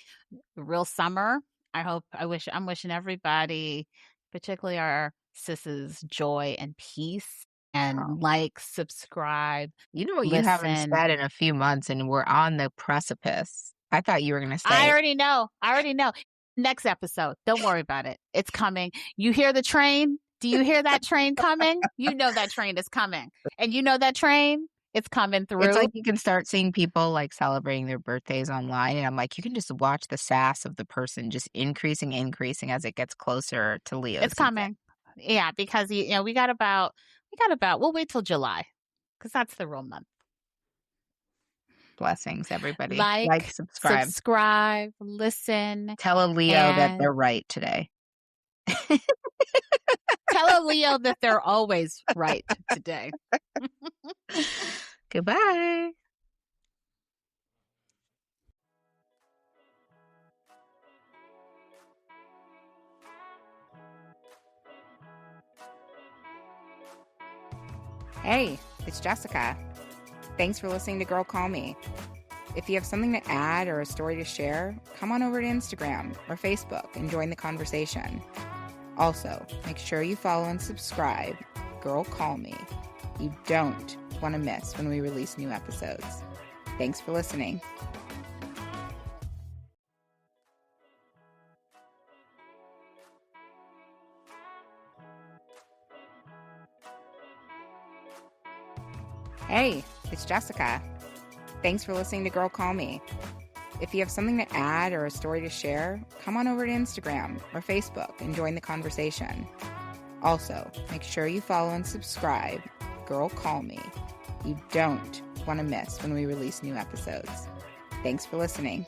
Speaker 1: the real summer, I'm wishing everybody, particularly our sisses, joy and peace.
Speaker 2: Oh,
Speaker 1: And like, subscribe,
Speaker 2: you know what you haven't
Speaker 1: listen.
Speaker 2: said in a few months, and we're on the precipice. I thought you were gonna
Speaker 1: I
Speaker 2: say
Speaker 1: already know. I already know. Next episode. Don't worry about it. It's coming. You hear the train? Do you hear that train coming? You know that train is coming. And you know that train? It's coming
Speaker 2: it's
Speaker 1: through.
Speaker 2: like you can start seeing people, like, celebrating their birthdays online, and I'm like, you can just watch the sass of the person just increasing as it gets closer to Leo
Speaker 1: It's
Speaker 2: season.
Speaker 1: coming. Yeah, because we'll wait till July because that's the real month.
Speaker 2: Blessings, everybody. Like,
Speaker 1: Like,
Speaker 2: subscribe.
Speaker 1: subscribe, listen,
Speaker 2: Tell a Leo that
Speaker 1: and
Speaker 2: they're right today.
Speaker 1: tell a Leo that they're always right today.
Speaker 2: Goodbye.
Speaker 3: Hey, it's Jessica. Thanks for listening to Girl Call Me. If you have something to add or a story to share, come on over to Instagram or Facebook and join the conversation. Also, make sure you follow and subscribe Girl Call Me. You don't want to miss when we release new episodes. Thanks for listening. Hey, it's Jessica. Thanks for listening to Girl Call Me. If you have something to add or a story to share, come on over to Instagram or Facebook and join the conversation. Also, make sure you follow and subscribe. Girl, call me. You don't want to miss when we release new episodes. Thanks for listening.